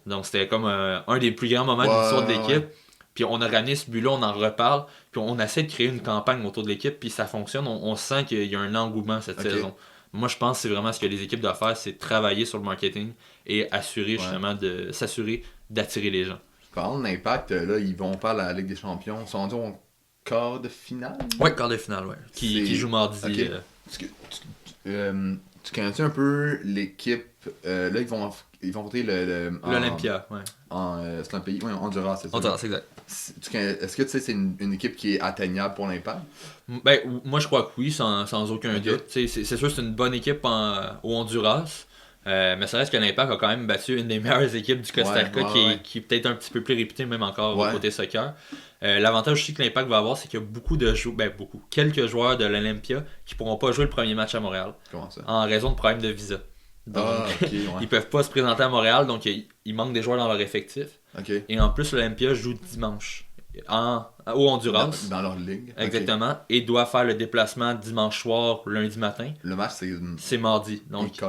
Donc c'était comme un des plus grands moments de l'histoire de l'équipe. Puis on a ramené ce but-là, on en reparle, puis on essaie de créer une campagne autour de l'équipe, puis ça fonctionne. On sent qu'il y a un engouement cette saison. Moi, je pense que c'est vraiment ce que les équipes doivent faire, c'est travailler sur le marketing et assurer justement s'assurer d'attirer les gens. Parlant de l'impact, là, ils vont faire la Ligue des Champions. Ils sont rendus au quart de finale? Oui, quart de finale, oui. Qui joue mardi. Tu connais-tu un peu l'équipe? Là, ils vont voter l'Olympia, c'est un pays, Honduras, c'est ça? Honduras, exact. Est-ce que tu sais c'est une équipe qui est atteignable pour l'Impact? Ben, moi je crois que oui, sans aucun doute. C'est sûr que c'est une bonne équipe au Honduras. Mais ça reste que l'Impact a quand même battu une des meilleures équipes du Costa Rica qui est peut-être un petit peu plus réputée même encore côté soccer. L'avantage aussi que l'Impact va avoir, c'est qu'il y a quelques joueurs de l'Olympia qui pourront pas jouer le premier match à Montréal. Comment ça? En raison de problèmes de visa. Donc, ils peuvent pas se présenter à Montréal, donc il manque des joueurs dans leur effectif. Et en plus, l'Olympia joue dimanche au Honduras. Dans leur ligue. Exactement. Et doit faire le déplacement dimanche soir, lundi matin. Le match, c'est mardi. Donc,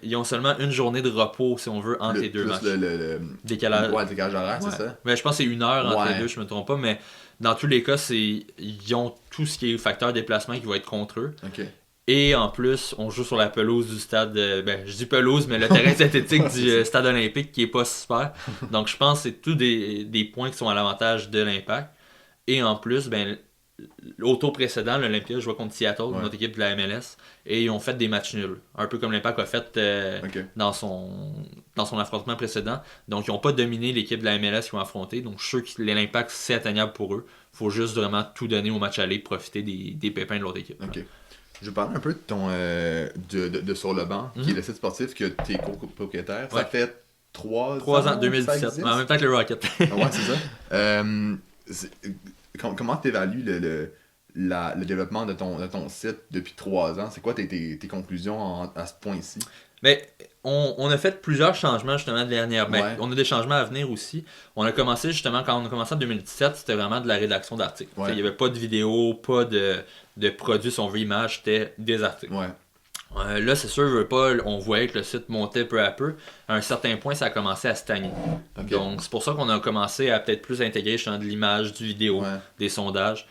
ils ont seulement une journée de repos, si on veut, entre les deux matchs. Le décalage. Décalage horaire, c'est ça? Ben, je pense que c'est 1 heure entre les deux, je me trompe pas. Mais dans tous les cas, ils ont tout ce qui est facteur déplacement qui va être contre eux. Et en plus, on joue sur la pelouse du stade, je dis pelouse, mais le terrain synthétique du stade olympique qui est pas super. Donc je pense que c'est tous des points qui sont à l'avantage de l'Impact. Et en plus, au tour précédent, l'Olympia jouait contre Seattle, notre équipe de la MLS, et ils ont fait des matchs nuls. Un peu comme l'Impact a fait dans son affrontement précédent. Donc ils n'ont pas dominé l'équipe de la MLS qu'ils ont affronté. Donc je suis sûr que l'Impact, c'est atteignable pour eux. Il faut juste vraiment tout donner au match aller, profiter des pépins de l'autre équipe. Je vais parler un peu de ton de Sur le banc, qui est le site sportif que tu es copropriétaire. Ça fait 3 ans, 2017, en même temps que le Rocket. C'est ça. Comment tu évalues le développement de ton site depuis 3 ans? C'est quoi tes conclusions à ce point-ci? On a fait plusieurs changements justement dernièrement. On a des changements à venir aussi. On a commencé justement, quand on a commencé en 2017, c'était vraiment de la rédaction d'articles. Il n'y avait pas de vidéo, pas de produits, si on veut, images, c'était des articles. Là, c'est sûr, on voyait que le site montait peu à peu. À un certain point, ça a commencé à stagner. Donc, c'est pour ça qu'on a commencé à peut-être plus intégrer justement de l'image, du vidéo, des sondages.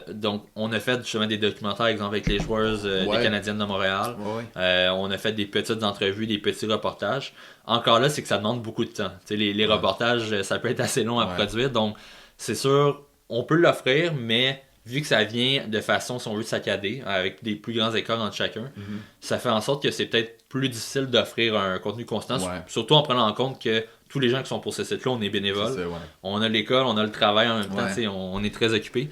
Donc, on a fait justement des documentaires, exemple avec les joueurs des Canadiennes de Montréal. On a fait des petites entrevues, des petits reportages. Encore là, c'est que ça demande beaucoup de temps. Les reportages, ça peut être assez long à produire. Donc, c'est sûr, on peut l'offrir, mais vu que ça vient de façon, si on veut, saccadée, avec des plus grands écarts entre chacun, ça fait en sorte que c'est peut-être plus difficile d'offrir un contenu constant, surtout en prenant en compte que tous les gens qui sont pour ce site-là, on est bénévoles. On a l'école, on a le travail en même temps, on est très occupés.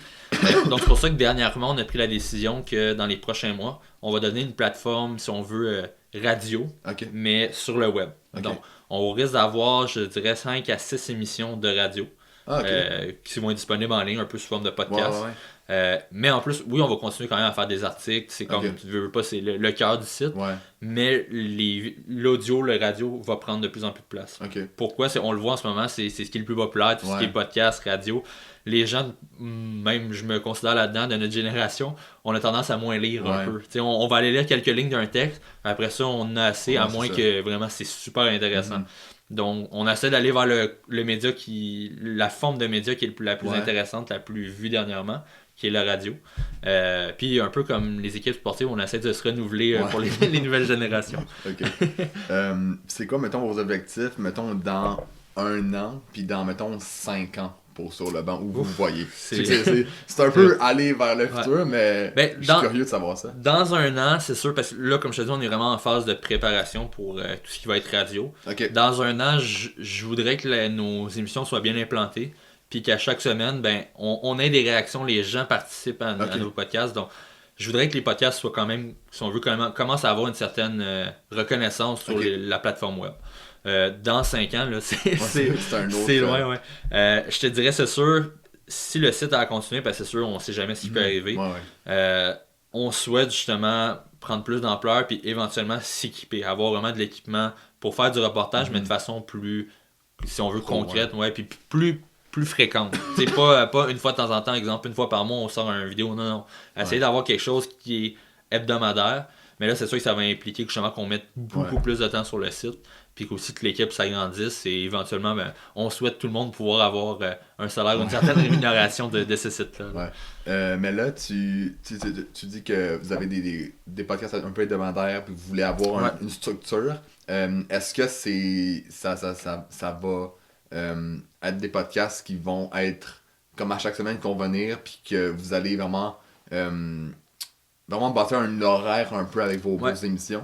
Donc c'est pour ça que dernièrement, on a pris la décision que dans les prochains mois, on va donner une plateforme, si on veut, radio, mais sur le web. Donc on risque d'avoir, je dirais, 5 à 6 émissions de radio. Qui vont être disponibles en ligne, un peu sous forme de podcast. Mais en plus, oui, on va continuer quand même à faire des articles. C'est comme, tu veux pas, c'est le cœur du site. Mais l'audio, le radio va prendre de plus en plus de place. Pourquoi? On le voit en ce moment, c'est ce qui est le plus populaire, tout ce qui est podcast, radio. Les gens, même je me considère là-dedans, de notre génération, on a tendance à moins lire un peu. On va aller lire quelques lignes d'un texte, après ça, on a assez, à moins que vraiment c'est super intéressant. Donc, on essaie d'aller vers le média la forme de média qui est la plus intéressante, la plus vue dernièrement, qui est la radio. Puis, un peu comme les équipes sportives, on essaie de se renouveler pour les nouvelles générations. C'est quoi, mettons, vos objectifs, mettons, dans 1 an, puis dans, mettons, 5 ans pour Sur le banc, où vous voyez? C'est un peu aller vers le futur, mais je suis curieux de savoir ça. Dans 1 an, c'est sûr, parce que là, comme je te dis, on est vraiment en phase de préparation pour tout ce qui va être radio. Dans 1 an, je voudrais que nos émissions soient bien implantées, puis qu'à chaque semaine, on ait des réactions, les gens participent à nos podcasts. Donc, je voudrais que les podcasts soient quand même, si on veut, commencent à avoir une certaine reconnaissance sur la plateforme web. Dans 5 ans, là, c'est loin, ouais. Je te dirais, c'est sûr, si le site a continué, parce que c'est sûr, on ne sait jamais ce qui peut arriver, on souhaite justement prendre plus d'ampleur puis éventuellement s'équiper, avoir vraiment de l'équipement pour faire du reportage, mais de façon plus, si on veut, concrète, puis plus fréquente. C'est pas une fois de temps en temps, exemple, une fois par mois, on sort une vidéo. Non. Essayer d'avoir quelque chose qui est hebdomadaire. Mais là, c'est sûr que ça va impliquer justement qu'on mette beaucoup plus de temps sur le site. Puis qu'aussi que l'équipe s'agrandisse. Et éventuellement, on souhaite tout le monde pouvoir avoir un salaire ou une certaine rémunération de ce site-là. Mais là, tu dis que vous avez des podcasts un peu hebdomadaires puis que vous voulez avoir une structure. Est-ce que ça va être des podcasts qui vont être comme à chaque semaine qu'on va venir puis que vous allez vraiment bâtir un horaire un peu avec vos émissions?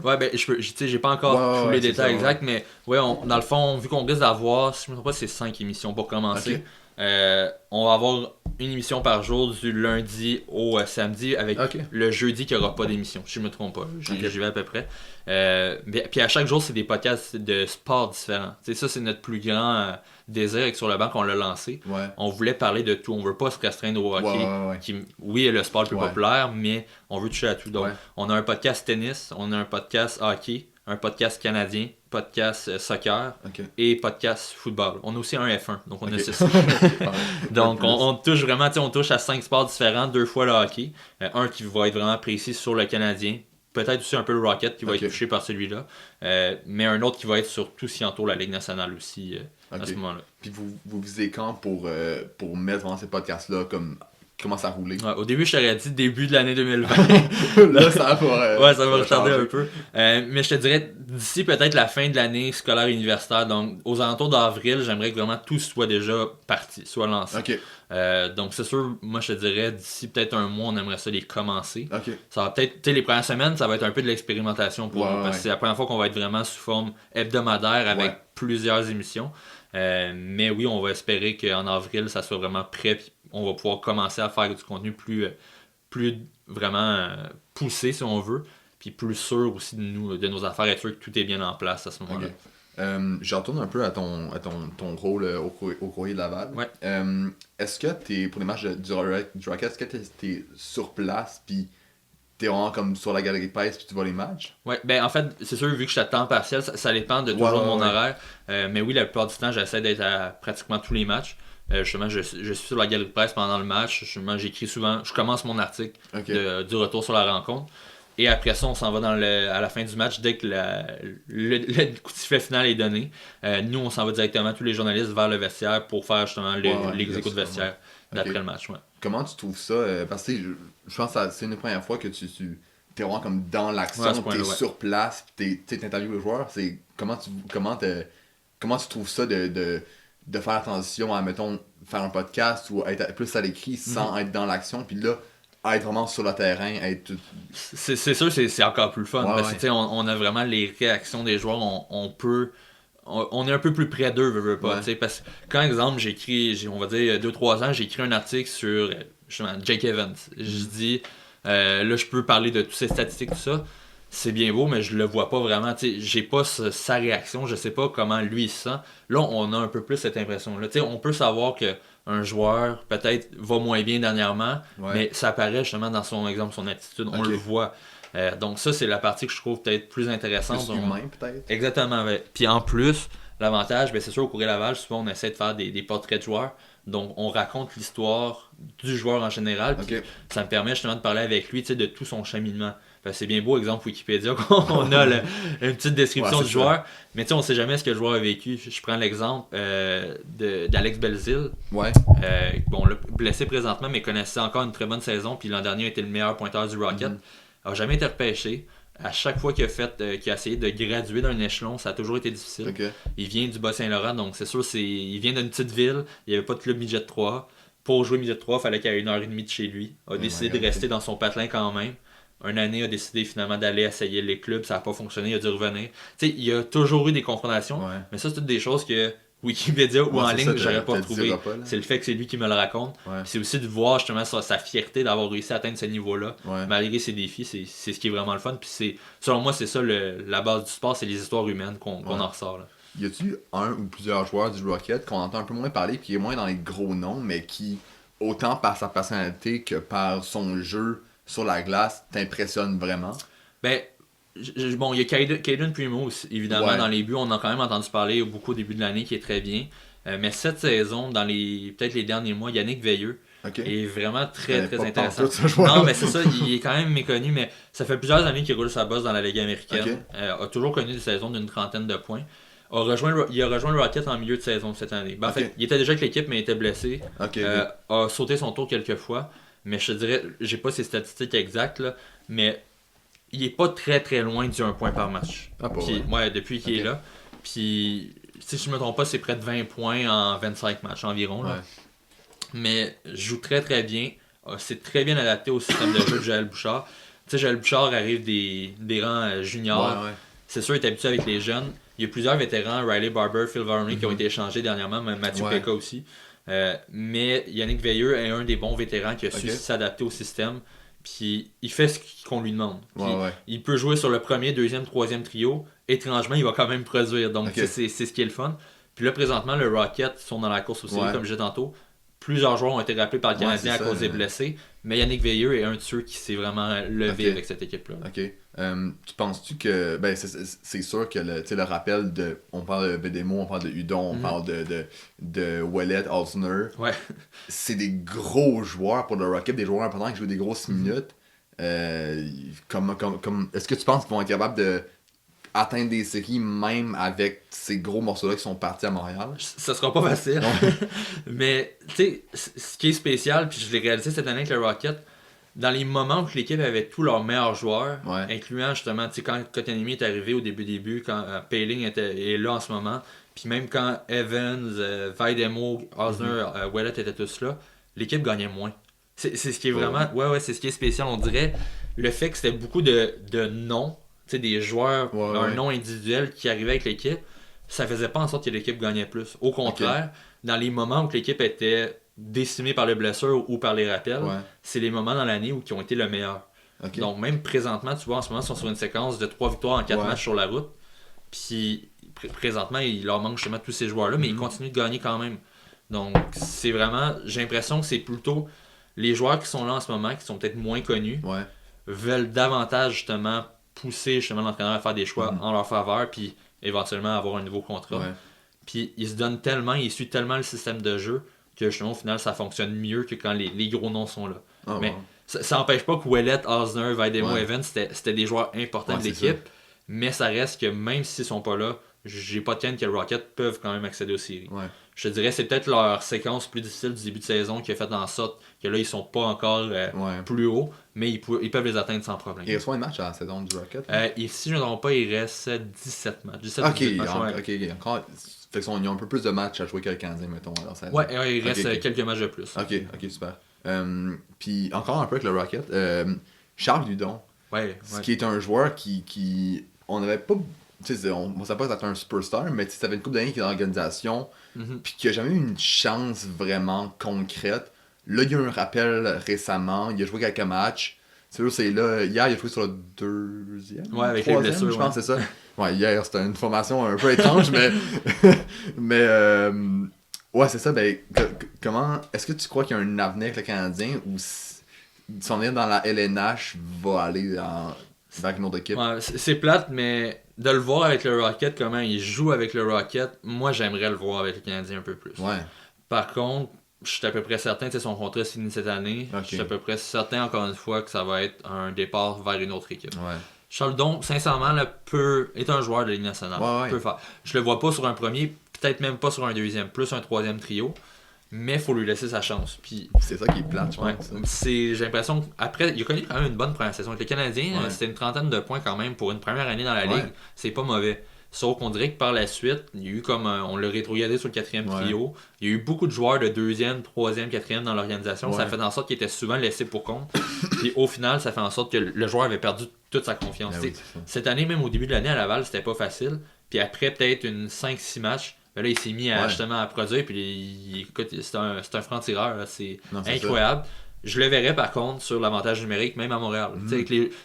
J'ai pas encore tous les détails exacts, mais dans le fond, vu qu'on risque d'avoir, si je me trompe pas, c'est 5 émissions pour commencer. On va avoir une émission par jour du lundi au samedi avec le jeudi qui n'y aura pas d'émission, si je me trompe pas. J'y vais à peu près. Puis à chaque jour, c'est des podcasts de sport différents. T'sais, ça, c'est notre plus grand désir avec Sur le banc qu'on l'a lancé. On voulait parler de tout. On veut pas se restreindre au hockey, qui, oui, est le sport le plus populaire, mais on veut toucher à tout. Donc, on a un podcast tennis, on a un podcast hockey, un podcast canadien, podcast soccer et podcast football. On a aussi un F1, donc on a 6. Donc on touche vraiment, on touche à 5 sports différents, 2 fois le hockey, un qui va être vraiment précis sur le Canadien, peut-être aussi un peu le Rocket qui va être touché par celui-là, mais un autre qui va être sur tout ce qui entoure la Ligue nationale aussi à ce moment-là. Puis vous visez quand pour mettre vraiment ces podcasts-là comme commence à rouler? Au début, je t'aurais dit début de l'année 2020. Là, ça va retarder un peu. Mais je te dirais, d'ici peut-être la fin de l'année scolaire universitaire, donc aux alentours d'avril, j'aimerais que vraiment tout soit déjà parti, soit lancé. Donc c'est sûr, moi je te dirais, d'ici peut-être un mois, on aimerait ça les commencer. Ça va peut-être, les premières semaines, ça va être un peu de l'expérimentation pour nous, parce que c'est la première fois qu'on va être vraiment sous forme hebdomadaire avec plusieurs émissions. Mais oui, on va espérer qu'en avril, ça soit vraiment prêt, puis on va pouvoir commencer à faire du contenu plus vraiment poussé, si on veut, puis plus sûr aussi de nos affaires, être sûr que tout est bien en place à ce moment-là. Je retourne un peu à ton rôle au Courrier de Laval. Est-ce que pour les matchs du Rocket, est-ce que t'es sur place, puis t'es vraiment comme sur la galerie de presse, puis tu vois les matchs? En fait, c'est sûr, vu que je suis à temps partiel, ça dépend de toujours mon horaire. Mais oui, la plupart du temps, j'essaie d'être à pratiquement tous les matchs. Justement, je suis sur la galerie de presse pendant le match. Justement, j'écris souvent, je commence mon article du retour sur la rencontre. Et après ça, on s'en va à la fin du match dès que le coup de sifflet final est donné. Nous, on s'en va directement, tous les journalistes, vers le vestiaire pour faire justement les échos de vestiaire d'après le match. Comment tu trouves ça? Parce que je pense que c'est une des premières fois que tu es vraiment comme dans l'action, tu es sur place, tu interviews les joueurs. Comment tu trouves ça de faire la transition à, mettons, faire un podcast ou être plus à l'écrit sans être dans l'action, puis là, être vraiment sur le terrain, être... C'est sûr, c'est encore plus fun, parce que on a vraiment les réactions des joueurs, on est un peu plus près d'eux, veux pas, parce que quand, exemple, j'écris, on va dire 2-3 ans, j'ai écrit un article sur justement Jake Evans. Je dis, là, je peux parler de toutes ces statistiques, tout ça, c'est bien beau, mais je le vois pas vraiment, j'ai pas sa réaction, je sais pas comment lui il se sent. Là, on a un peu plus cette impression-là. On peut savoir qu'un joueur, peut-être, va moins bien dernièrement, mais ça apparaît justement dans son attitude, on le voit. Donc ça, c'est la partie que je trouve peut-être plus intéressante. Plus humain, peut-être. Exactement. Puis en plus, l'avantage, c'est sûr, au Courrier Laval, souvent, on essaie de faire des portraits de joueurs. Donc, on raconte l'histoire du joueur en général. Ça me permet justement de parler avec lui de tout son cheminement. C'est bien beau, exemple Wikipédia, qu'on a une petite description du joueur. Mais on ne sait jamais ce que le joueur a vécu. Je prends l'exemple d'Alex Belzile. Blessé présentement, mais connaissait encore une très bonne saison. Puis l'an dernier, a été le meilleur pointeur du Rocket. Il n'a jamais été repêché. À chaque fois qu'il a essayé de graduer d'un échelon, ça a toujours été difficile. Il vient du Bas-Saint-Laurent, donc c'est sûr, il vient d'une petite ville. Il n'y avait pas de club midget 3. Pour jouer midget 3, il fallait qu'il y ait 1h30 de chez lui. Il a décidé de rester dans son patelin quand même. Une année, a décidé finalement d'aller essayer les clubs, ça n'a pas fonctionné, il a dû revenir. Il y a toujours eu des confrontations, mais ça, c'est toutes des choses que Wikipédia ou en c'est ligne, ça, j'aurais pas te le retrouvé. diras pas, là. C'est le fait que c'est lui qui me le raconte. Ouais. Puis c'est aussi de voir justement sa fierté d'avoir réussi à atteindre ce niveau-là, Ouais. malgré ses défis. C'est ce qui est vraiment le fun. Puis selon moi, c'est ça la base du sport, c'est les histoires humaines qu'on Ouais. en ressort. Là. Y a-tu un ou plusieurs joueurs du Rocket qu'on entend un peu moins parler, qui est moins dans les gros noms, mais qui, autant par sa personnalité que par son jeu sur la glace, t'impressionne vraiment? Ben, bon, il y a Caden Primo aussi, évidemment, Ouais. dans les buts. On a quand même entendu parler beaucoup au début de l'année, qui est très bien. Mais cette saison, dans peut-être les derniers mois, Yannick Veilleux Ok. est vraiment très, très Pas intéressant. pantoute, ce joueur. Non, mais c'est ça, il est quand même méconnu, mais ça fait plusieurs années qu'il roule sa bosse dans la Ligue américaine. Ok. A toujours connu des saisons d'une trentaine de points. Il a rejoint le Rocket en milieu de saison cette année. Ben, en Ok. fait, il était déjà avec l'équipe, mais il était blessé. Ok. A sauté son tour quelques fois. Mais je te dirais, j'ai pas ses statistiques exactes, là, mais il est pas très très loin du 1 point par match. Ah, pas Puis, vrai. ouais, depuis qu'il est là. Puis, si je me trompe pas, c'est près de 20 points en 25 matchs environ. Là. Ouais. Mais joue très très bien. C'est très bien adapté au système de jeu de Joël Bouchard. Tu sais, Joël Bouchard arrive des rangs juniors. Ouais. C'est sûr, il est habitué avec les jeunes. Il y a plusieurs vétérans, Riley Barber, Phil Varney, qui ont été échangés dernièrement, même Mathieu Ouais. Pekka aussi. Mais Yannick Veilleux est un des bons vétérans qui a su Ok. s'adapter au système. Puis il fait ce qu'on lui demande. Puis Ouais. il peut jouer sur le premier, deuxième, troisième trio. Étrangement, il va quand même produire. Donc Ok. c'est ce qui est le fun. Puis là, présentement, le Rocket sont dans la course aussi, Ouais. comme je disais tantôt. Plusieurs joueurs ont été rappelés par le Ouais, Canadien c'est à ça, cause des blessés. Mais Yannick Veilleux est un de ceux qui s'est vraiment levé Ok. avec cette équipe-là. Ok. Tu penses-tu que. Ben, c'est sûr que le rappel de. On parle de Vedemo, on parle de Hudon, on parle de Ouellet, Osner. Ouais. C'est des gros joueurs pour le Rocket, des joueurs importants qui jouent des grosses minutes. Est-ce que tu penses qu'ils vont être capables de atteindre des séries même avec ces gros morceaux-là qui sont partis à Montréal? Ça sera pas facile. Mais, tu sais, ce qui est spécial, puis je l'ai réalisé cette année avec le Rocket, dans les moments où l'équipe avait tous leurs meilleurs joueurs, Ouais. incluant justement, tu sais, quand Kotkaniemi est arrivé au début, quand Payling est là en ce moment, puis même quand Evans, Vaidemo, Osner, Ouellet étaient tous là, l'équipe gagnait moins. C'est ce qui est vraiment... Ouais, c'est ce qui est spécial, on dirait. Le fait que c'était beaucoup de noms, tu sais, des joueurs, un nom individuel qui arrivait avec l'équipe, ça faisait pas en sorte que l'équipe gagnait plus. Au contraire, dans les moments où l'équipe était décimée par les blessures ou par les rappels, c'est les moments dans l'année où qui ont été le meilleur. Okay. Donc même présentement, tu vois, en ce moment, ils sont sur une séquence de 3 victoires en 4 matchs sur la route. Puis présentement, il leur manque justement tous ces joueurs-là, mais ils continuent de gagner quand même. Donc c'est vraiment, j'ai l'impression que c'est plutôt les joueurs qui sont là en ce moment, qui sont peut-être moins connus, veulent davantage justement pousser justement l'entraîneur à faire des choix en leur faveur, puis éventuellement avoir un nouveau contrat. Puis ils se donnent tellement, ils suivent tellement le système de jeu que justement au final ça fonctionne mieux que quand les gros noms sont là. Mais ça n'empêche pas que Ouellet, Osner, Vaidemo, Evans, c'était des joueurs importants de l'équipe, mais ça reste que même s'ils sont pas là, j'ai pas de crainte que le Rocket peuvent quand même accéder aux séries. Je te dirais c'est peut-être leur séquence plus difficile du début de saison qui a fait en sorte que là ils sont pas encore plus haut, mais ils peuvent les atteindre sans problème. Il reste combien de matchs à la saison du Rocket? Et si je ne me trompe pas, il reste 17 matchs. 17 ok, 18 matchs, encore. Fait qu'ils ont un peu plus de matchs à jouer que le Canadien, mettons. Alors, ça... Ouais, il reste quelques matchs de plus. Ok, super. Puis encore un peu avec le Rocket, Charles Hudon, qui est un joueur qui on n'avait pas. Tu sais, on ne savait pas être un superstar, mais ça fait une couple d'années qu'il est dans l'organisation, puis qu'il n'a jamais eu une chance vraiment concrète. Là, il y a eu un rappel récemment, il a joué quelques matchs. C'est là, hier, il a joué sur le deuxième. Ouais, avec les blessures. Je pense que c'est ça. Ouais, hier, c'était une formation un peu étrange, mais ouais, c'est ça. Ben, comment est-ce que tu crois qu'il y a un avenir avec le Canadien ou son lien dans la LNH va aller vers une autre équipe? Ouais, c'est plate, mais de le voir avec le Rocket, comment il joue avec le Rocket, moi j'aimerais le voir avec le Canadien un peu plus. Par contre, je suis à peu près certain que son contrat se finit cette année. Je suis à peu près certain, encore une fois, que ça va être un départ vers une autre équipe. Charles Hudon, sincèrement, est un joueur de la Ligue nationale. Peut faire. Je le vois pas sur un premier, peut-être même pas sur un deuxième, plus un troisième trio. Mais il faut lui laisser sa chance. Puis, c'est ça qui est plate, je pense. J'ai l'impression qu'après, il a connu quand même une bonne première saison. Avec le Canadien, c'était une trentaine de points quand même pour une première année dans la Ligue. C'est pas mauvais. Sauf qu'on dirait que par la suite, il y a eu comme on l'a rétrogradé sur le quatrième trio. Il y a eu beaucoup de joueurs de deuxième, troisième, quatrième dans l'organisation. Ça fait en sorte qu'il était souvent laissé pour compte. Puis au final, ça fait en sorte que le joueur avait perdu toute sa confiance. Cette année, même au début de l'année à Laval, c'était pas facile. Puis après peut-être une 5-6 matchs, Ben là, il s'est mis justement à produire, puis écoute, c'est un franc-tireur, là, c'est incroyable. Ça. Je le verrais par contre sur l'avantage numérique, même à Montréal.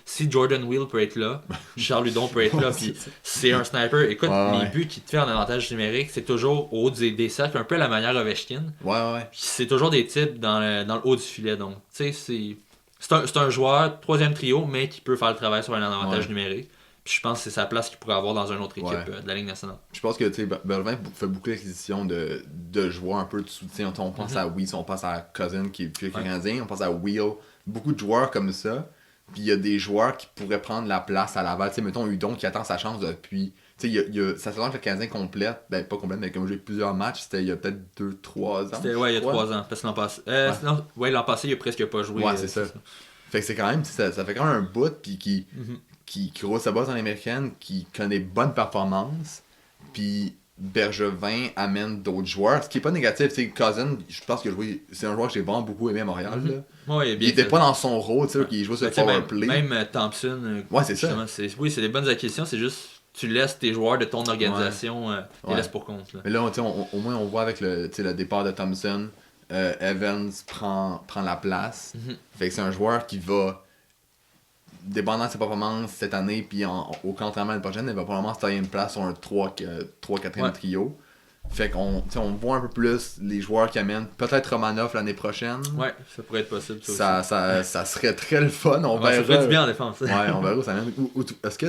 Si Jordan Wheel peut être là, Charles Ludon peut être là, puis c'est un sniper. Écoute, les buts qu'il te fait en avantage numérique, c'est toujours au haut des cercles, un peu à la manière Ovechkin. C'est toujours des types dans le haut du filet. Donc, tu sais, c'est un joueur, 3e trio, mais qui peut faire le travail sur un avantage numérique. Puis je pense que c'est sa place qu'il pourrait avoir dans une autre équipe de la Ligue nationale. Je pense que Bergevin fait beaucoup d'acquisitions de joueurs un peu de soutien. On pense à Weiss, on pense à Cousin qui est plus canadien, on pense à Wheel. Beaucoup de joueurs comme ça. Puis il y a des joueurs qui pourraient prendre la place à Laval. Mettons Hudon qui attend sa chance depuis. Ça se sent que le Canadien complète, pas complète, mais comme j'ai plusieurs matchs, c'était il y a peut-être 2-3 ans. C'était il y a 3 ans. Parce que l'an passé. L'an passé, il a presque pas joué. Ouais, c'est ça. Fait que c'est quand même, ça fait quand même un bout, puis qui roule sa base en américaine, qui connaît bonnes performances, puis Bergevin amène d'autres joueurs, ce qui est pas négatif. Cousin, je pense que c'est un joueur que j'ai vraiment beaucoup aimé à Montréal. Il était pas dans son rôle, il jouait sur le powerplay. Même Thompson, c'est ça. C'est des bonnes acquisitions, c'est juste tu laisses tes joueurs de ton organisation, tu les laisses pour compte. Là. Mais là, au moins on voit avec le départ de Thompson, Evans prend la place. Fait que c'est un joueur qui va, dépendant de ses performances cette année, puis au camp d'entraînement l'année prochaine, il va probablement se tailler une place sur un 3-4e trio. Fait qu'on voit un peu plus les joueurs qui amènent. Peut-être Romanov l'année prochaine. Ouais, ça pourrait être possible. Ça serait très le fun. On verra. Ça ferait du bien en défense. On verra où ça amène. Est-ce que.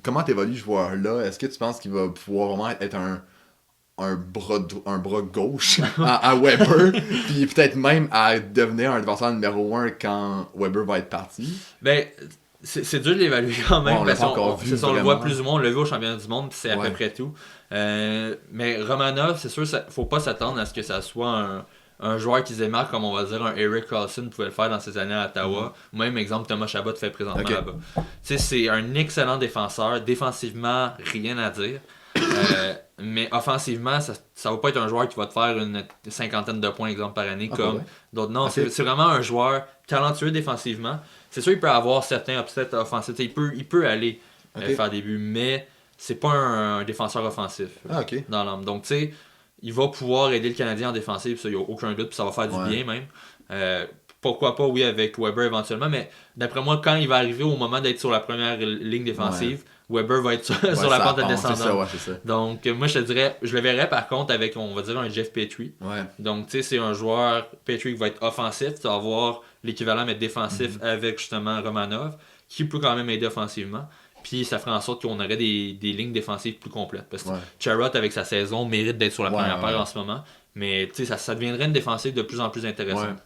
Comment t'évolues ce joueur-là? Est-ce que tu penses qu'il va pouvoir vraiment être un bras gauche à Weber, puis peut-être même à devenir un défenseur numéro 1 quand Weber va être parti? Ben, c'est dur de l'évaluer quand même. On l'a pas encore vu. On le voit plus ou moins, on l'a vu au championnat du monde, puis c'est à peu près tout. Mais Romanov, c'est sûr, faut pas s'attendre à ce que ça soit un joueur qui se démarque comme on va dire un Erik Karlsson pouvait le faire dans ses années à Ottawa. Même exemple Thomas Chabot fait présentement là-bas. C'est un excellent défenseur. Défensivement, rien à dire. Mais offensivement, ça va pas être un joueur qui va te faire une 50aine de points exemple par année comme d'autres. Non, c'est vraiment un joueur talentueux défensivement. C'est sûr qu'il peut avoir certains upsets offensifs. Il peut aller faire des buts, mais c'est pas un défenseur offensif dans l'âme. Donc tu sais, il va pouvoir aider le Canadien en défensive, ça, il n'y a aucun doute, puis ça va faire du bien même. Pourquoi pas, oui, avec Weber éventuellement, mais d'après moi, quand il va arriver au moment d'être sur la première ligne défensive, Weber va être sur la pente descendante. C'est ça. Donc, moi, je te dirais, je le verrais par contre avec, on va dire, un Jeff Petrie. Donc, tu sais, c'est un joueur, Petrie qui va être offensif, tu vas avoir l'équivalent, mais défensif avec justement Romanov, qui peut quand même aider offensivement. Puis ça ferait en sorte qu'on aurait des lignes défensives plus complètes. Parce que Charrot, avec sa saison, mérite d'être sur la première paire en ce moment. Mais ça deviendrait une défensive de plus en plus intéressante.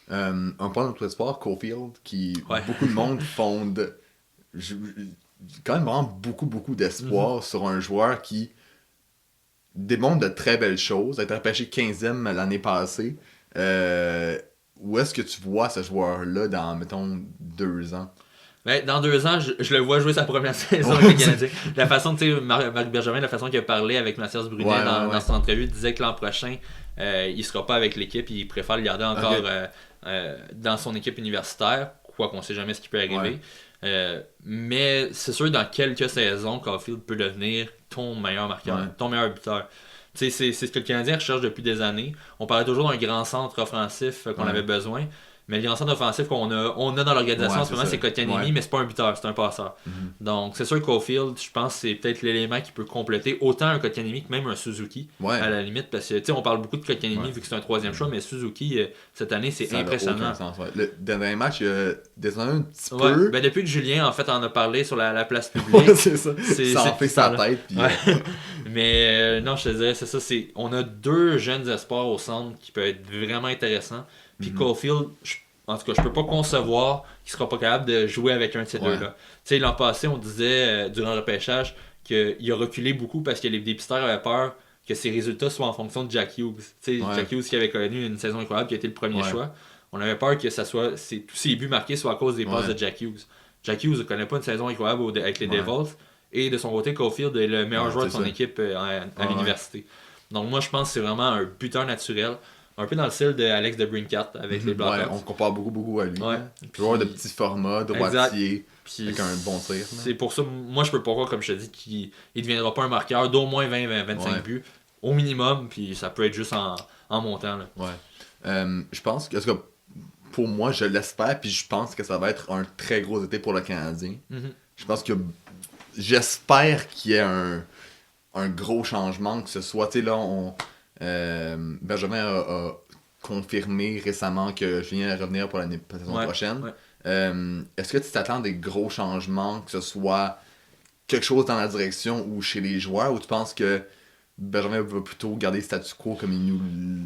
Un point de notre sport, Caulfield, qui beaucoup de monde fonde quand même vraiment beaucoup d'espoir sur un joueur qui démontre de très belles choses. A été repêché 15e l'année passée. Où est-ce que tu vois ce joueur-là dans, mettons, 2 ans? Ben, dans 2 ans, je le vois jouer sa première saison avec les Canadiens. La façon, tu sais, Marc Bergevin, la façon qu'il a parlé avec Mathias Brunet dans son entrevue, disait que l'an prochain, il sera pas avec l'équipe, il préfère le garder encore dans son équipe universitaire, quoi qu'on sait jamais ce qui peut arriver. Mais c'est sûr, dans quelques saisons, Caulfield peut devenir ton meilleur marqueur, ton meilleur buteur. C'est ce que le Canadien recherche depuis des années. On parlait toujours d'un grand centre offensif qu'on avait besoin. Mais le grand centre offensif qu'on a dans l'organisation en ce moment, c'est Kotkaniemi, mais c'est pas un buteur, c'est un passeur. Donc, c'est sûr que Caulfield, je pense que c'est peut-être l'élément qui peut compléter autant un Kotkaniemi que même un Suzuki, à la limite. Parce que, tu sais, on parle beaucoup de Kotkaniemi vu que c'est un 3e choix, mais Suzuki, cette année, c'est impressionnant. Le dernier match, il a descendu un petit peu. Ben, depuis que Julien, en fait, en a parlé sur la place publique. C'est ça. Ça en fait sa tête. Puis, mais non, je te dirais, c'est ça. On a 2 jeunes espoirs au centre qui peuvent être vraiment intéressants. Puis Caulfield, en tout cas, je peux pas concevoir qu'il sera pas capable de jouer avec un de ces deux-là. Tu sais, l'an passé, on disait durant le repêchage qu'il a reculé beaucoup parce que les dépisteurs avaient peur que ses résultats soient en fonction de Jack Hughes. Tu sais, Jack Hughes qui avait connu une saison incroyable, qui a été le premier choix. On avait peur que ça soit tous ses buts marqués soient à cause des passes de Jack Hughes. Jack Hughes ne connaît pas une saison incroyable avec les Devils. Et de son côté, Caulfield est le meilleur joueur de son équipe à l'université. Donc moi, je pense que c'est vraiment un buteur naturel. Un peu dans le style d'Alex DeBrincat avec les Blackhawks. On compare beaucoup à lui. Joueur de petit format, droitier, avec un bon tir. C'est pour ça, moi je peux pas croire, comme je te dis, qu'il ne deviendra pas un marqueur d'au moins 20-25 buts. au minimum, puis ça peut être juste en montant. Là. Ouais. Je pense que, pour moi, je l'espère, puis je pense que ça va être un très gros été pour le Canadien. Je pense que j'espère qu'il y ait un gros changement, que ce soit, tu sais, là, Benjamin a confirmé récemment que Julien allait revenir pour la saison prochaine. Ouais. Est-ce que tu t'attends à des gros changements, que ce soit quelque chose dans la direction ou chez les joueurs, ou tu penses que Benjamin va plutôt garder le statu quo comme il nous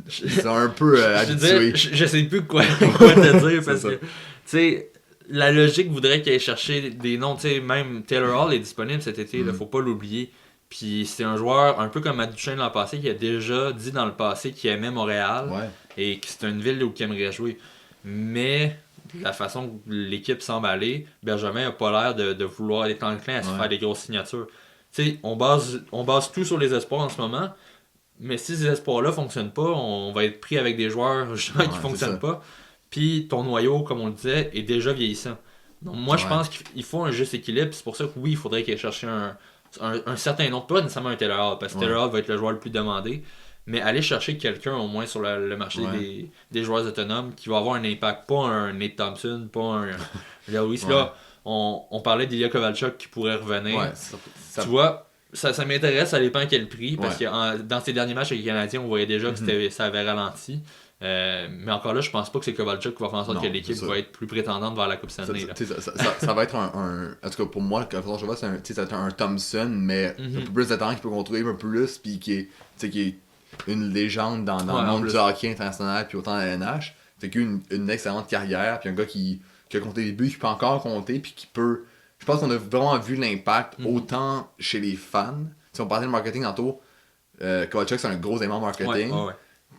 c'est un peu habitué? Je sais plus quoi te dire, parce que, tu sais, la logique voudrait qu'il aille chercher des noms, tu sais, même Taylor Hall est disponible cet été, là, faut pas l'oublier. Puis c'est un joueur, un peu comme Matt Duchesne l'an passé, qui a déjà dit dans le passé qu'il aimait Montréal et que c'est une ville où il aimerait jouer. Mais la façon que l'équipe semble aller, Benjamin n'a pas l'air de vouloir être enclin à se faire des grosses signatures. Tu sais, on base tout sur les espoirs en ce moment, mais si ces espoirs-là fonctionnent pas, on va être pris avec des joueurs justement qui fonctionnent pas. Puis ton noyau, comme on le disait, est déjà vieillissant. Donc moi, je pense qu'il faut un juste équilibre. C'est pour ça que oui, il faudrait qu'il aille chercher un certain nom, pas nécessairement un Taylor Hall, parce que Taylor Hall va être le joueur le plus demandé, mais aller chercher quelqu'un au moins sur le marché des joueurs autonomes qui va avoir un impact, pas un Nate Thompson, pas un Lewis. Là, on parlait d'Ilya Kovalchuk qui pourrait revenir. Tu vois, ça m'intéresse, ça dépend à quel prix, parce que dans ses derniers matchs avec les Canadiens, on voyait déjà que ça avait ralenti. Mais encore là, je pense pas que c'est Kovalchuk qui va faire en sorte que l'équipe va être plus prétendante vers la Coupe Stanley. Ça va être en tout cas pour moi, quand je vois, ça va être un Thompson, mais un peu plus de temps, qui peut contrôler un peu plus, puis qui est une légende dans le monde du hockey international, puis autant dans la LNH. C'est une excellente carrière, puis un gars qui a compté des buts, qui peut encore compter, puis qui peut. Je pense qu'on a vraiment vu l'impact autant chez les fans. Si on parlait de marketing tantôt, Kovalchuk c'est un gros élément marketing.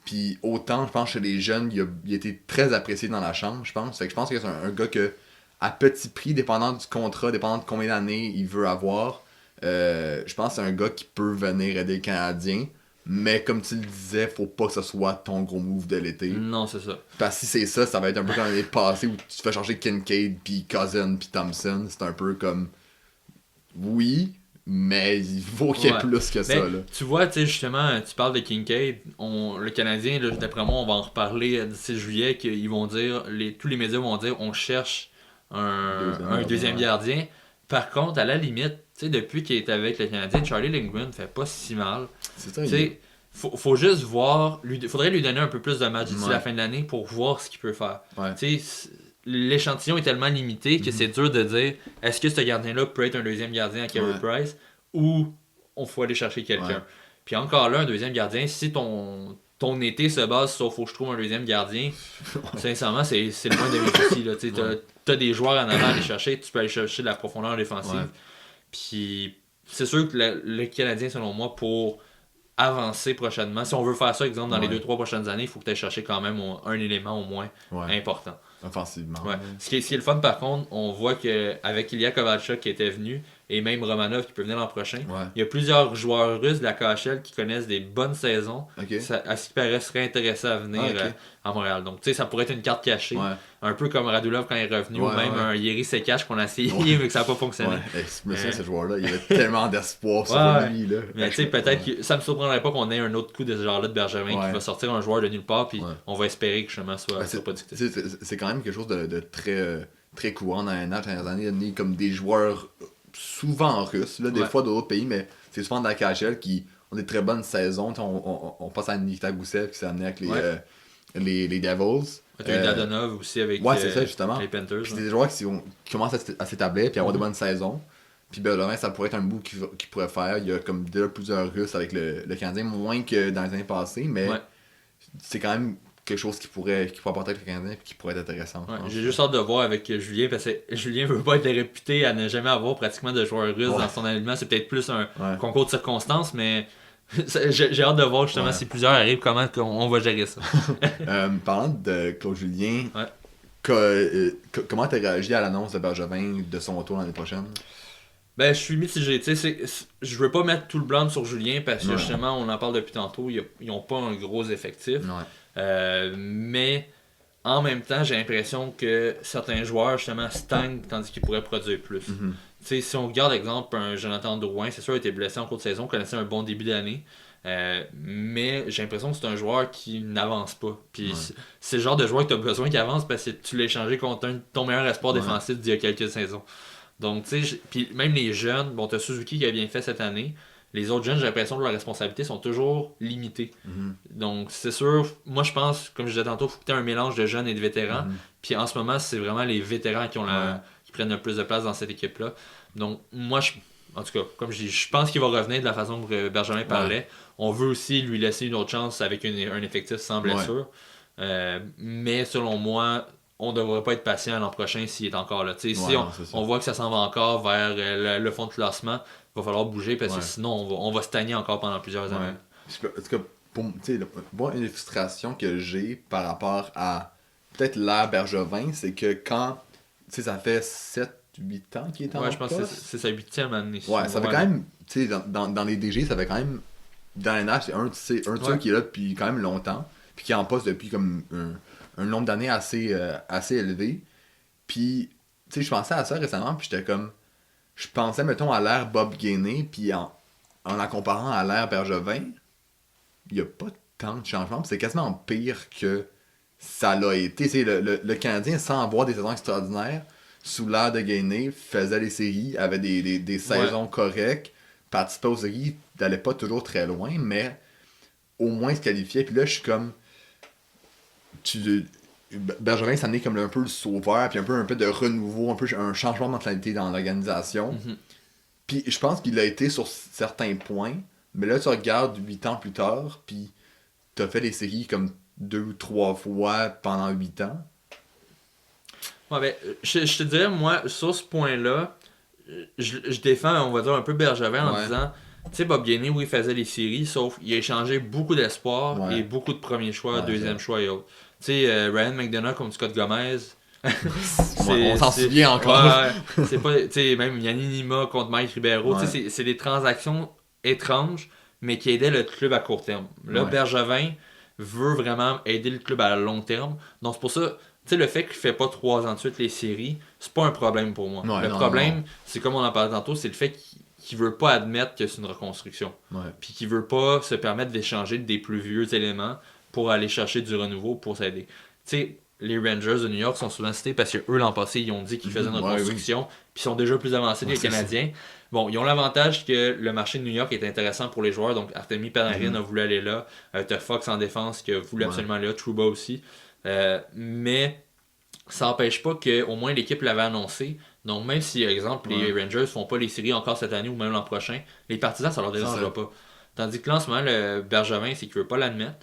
Puis autant, je pense, chez les jeunes, il a été très apprécié dans la chambre, je pense. Fait que je pense que c'est un gars que, à petit prix, dépendant du contrat, dépendant de combien d'années il veut avoir, je pense que c'est un gars qui peut venir aider le Canadien. Mais comme tu le disais, faut pas que ce soit ton gros move de l'été. Non, c'est ça. Parce que si c'est ça, ça va être un peu comme l'année passée où tu fais changer Kincaid, puis Cousin, puis Thompson. C'est un peu comme... Oui, mais il faut qu'il y ait plus que ça. Là. Tu vois, tu sais, justement, tu parles de Kincaid. Le Canadien, là, d'après moi, on va en reparler d'ici juillet, qu'ils vont dire, tous les médias vont dire, on cherche un deuxième gardien. Par contre, à la limite, tu sais, depuis qu'il est avec le Canadien, Charlie Lindgren fait pas si mal. C'est ça. Tu sais, faut juste voir, faudrait lui donner un peu plus de matchs d'ici la fin de l'année pour voir ce qu'il peut faire. Tu sais, l'échantillon est tellement limité que c'est dur de dire est-ce que ce gardien-là peut être un deuxième gardien à Carey Price ou on faut aller chercher quelqu'un. Puis encore là, un deuxième gardien, si ton été se base sur faut que je trouve un deuxième gardien, sincèrement, c'est le moins de mes soucis. T'as des joueurs en avant à aller chercher, tu peux aller chercher de la profondeur défensive. Puis c'est sûr que le Canadien, selon moi, pour avancer prochainement, si on veut faire ça, exemple, dans les 2-3 prochaines années, il faut que tu ailles chercher quand même un élément au moins important. Offensivement. Ce qui est le fun, par contre, on voit qu'avec Ilya Kovalchuk qui était venu, et même Romanov qui peut venir l'an prochain, il y a plusieurs joueurs russes de la KHL qui connaissent des bonnes saisons. À ce qui paraît, seraient intéressés à venir à Montréal. Donc, tu sais, ça pourrait être une carte cachée. Un peu comme Radulov quand il est revenu, ou même un Yeri Sekac qu'on a essayé, mais que ça n'a pas fonctionné. Je me souviens, ce joueur-là, il y avait tellement d'espoir sur lui. Là. Mais tu sais, peut-être que ça me surprendrait pas qu'on ait un autre coup de ce genre-là de Bergevin qui va sortir un joueur de nulle part, puis on va espérer que chemin soit productif. C'est quand même quelque chose de très, très courant dans les dernières années, comme des joueurs souvent russes, là, des fois d'autres pays, mais c'est souvent dans la KHL qui ont des très bonnes saisons. On passe à Nikita Gusev qui s'est amené avec les Devils. Tu as eu Dadonov aussi avec c'est ça, justement. les Panthers. C'est des joueurs qui commencent à s'établir puis avoir de bonnes saisons. Puis Berlin, ça pourrait être un bout qu'il pourrait faire. Il y a comme déjà plusieurs Russes avec le Canadien, moins que dans les années passées, mais c'est quand même quelque chose qui pourrait apporter avec le Canadien et qui pourrait être intéressant. J'ai juste hâte de voir avec Julien, parce que Julien veut pas être réputé à ne jamais avoir pratiquement de joueurs russes dans son alignement. C'est peut-être plus un concours de circonstances, mais j'ai hâte de voir justement si plusieurs arrivent, comment on va gérer ça. Parlant de Claude Julien, comment tu as réagi à l'annonce de Bergevin de son retour l'année prochaine? Ben, je suis mitigé. Je veux pas mettre tout le blâme sur Julien parce que justement, on en parle depuis tantôt, ils n'ont pas un gros effectif. Mais en même temps, j'ai l'impression que certains joueurs justement stagnent tandis qu'ils pourraient produire plus. si on regarde, exemple, un Jonathan Drouin, c'est sûr, il a été blessé en cours de saison, connaissait un bon début d'année. Mais j'ai l'impression que c'est un joueur qui n'avance pas. Puis c'est le genre de joueur que tu as besoin qu'il avance parce que tu l'as échangé contre ton meilleur espoir défensif d'il y a quelques saisons. Donc, tu sais, puis même les jeunes, bon, tu as Suzuki qui a bien fait cette année. Les autres jeunes, j'ai l'impression que leurs responsabilités sont toujours limitées. Donc, c'est sûr, moi je pense, comme je disais tantôt, il faut que tu aies un mélange de jeunes et de vétérans. Puis en ce moment, c'est vraiment les vétérans qui prennent le plus de place dans cette équipe-là. Donc, moi, en tout cas, comme je dis, je pense qu'il va revenir de la façon que Benjamin parlait. On veut aussi lui laisser une autre chance avec un effectif sans blessure. Mais selon moi, on ne devrait pas être patient l'an prochain s'il est encore là. Si on voit que ça s'en va encore vers le fond de classement, il va falloir bouger parce que sinon on va stagner encore pendant plusieurs années. En tout cas, pour une frustration que j'ai par rapport à peut-être l'ère Bergevin, c'est que quand ça fait 7-8 ans qu'il est en poste. Je pense que c'est sa 8e année. Ouais, ça fait quand même, dans les DG, ça fait quand même, dans les NH, c'est un de ceux qui est là depuis quand même longtemps, puis qui est en poste depuis comme un nombre d'années assez élevé. Puis, je pensais à ça récemment, puis j'étais comme, je pensais, mettons, à l'ère Bob Gainey, puis en la comparant à l'ère Bergevin, il n'y a pas tant de changements, puis c'est quasiment pire que ça l'a été. Le Canadien, sans avoir des saisons extraordinaires, sous l'ère de Gainey, faisait les séries, avait des saisons correctes, participait aux séries, n'allait pas toujours très loin, mais au moins se qualifiait. Puis là, je suis comme... Bergevin, ça n'est comme un peu le sauveur, puis un peu de renouveau, un peu un changement de mentalité dans l'organisation. Puis je pense qu'il a été sur certains points, mais là, tu regardes 8 ans plus tard, puis t'as fait des séries comme 2 ou 3 fois pendant 8 ans. Ouais, ben, je te dirais, moi, sur ce point-là, je défends, on va dire, un peu Bergevin en disant, tu sais, Bob Gainey, oui, il faisait les séries, sauf qu'il a échangé beaucoup d'espoir et beaucoup de premiers choix, deuxième choix et autres. Tu sais, Ryan McDonough comme Scott Gomez. On s'en souvient encore. C'est pas, tu sais, même Yanni Nima contre Mike Ribeiro. Tu sais, c'est des transactions étranges, mais qui aidaient le club à court terme. Là, Bergevin veut vraiment aider le club à long terme. Donc, c'est pour ça. Tu sais, le fait qu'il ne fait pas 3 ans de suite les séries, c'est pas un problème pour moi. Le problème, c'est comme on en parlait tantôt, c'est le fait qu'il veut pas admettre que c'est une reconstruction. Puis qu'il veut pas se permettre d'échanger des plus vieux éléments pour aller chercher du renouveau pour s'aider. Tu sais, les Rangers de New York sont souvent cités parce que eux l'an passé, ils ont dit qu'ils faisaient une reconstruction, puis ils sont déjà plus avancés que les Canadiens. Bon, ils ont l'avantage que le marché de New York est intéressant pour les joueurs, donc Artemi Panarin a voulu aller là, t'as Fox en défense qui a voulu absolument aller là, Trouba aussi. Mais ça n'empêche pas qu'au moins l'équipe l'avait annoncé. Donc même si, par exemple, les Rangers font pas les séries encore cette année ou même l'an prochain, les partisans, ça leur dérangera pas. Tandis que là, en ce moment, le Bergevin, c'est qu'il veut pas l'admettre.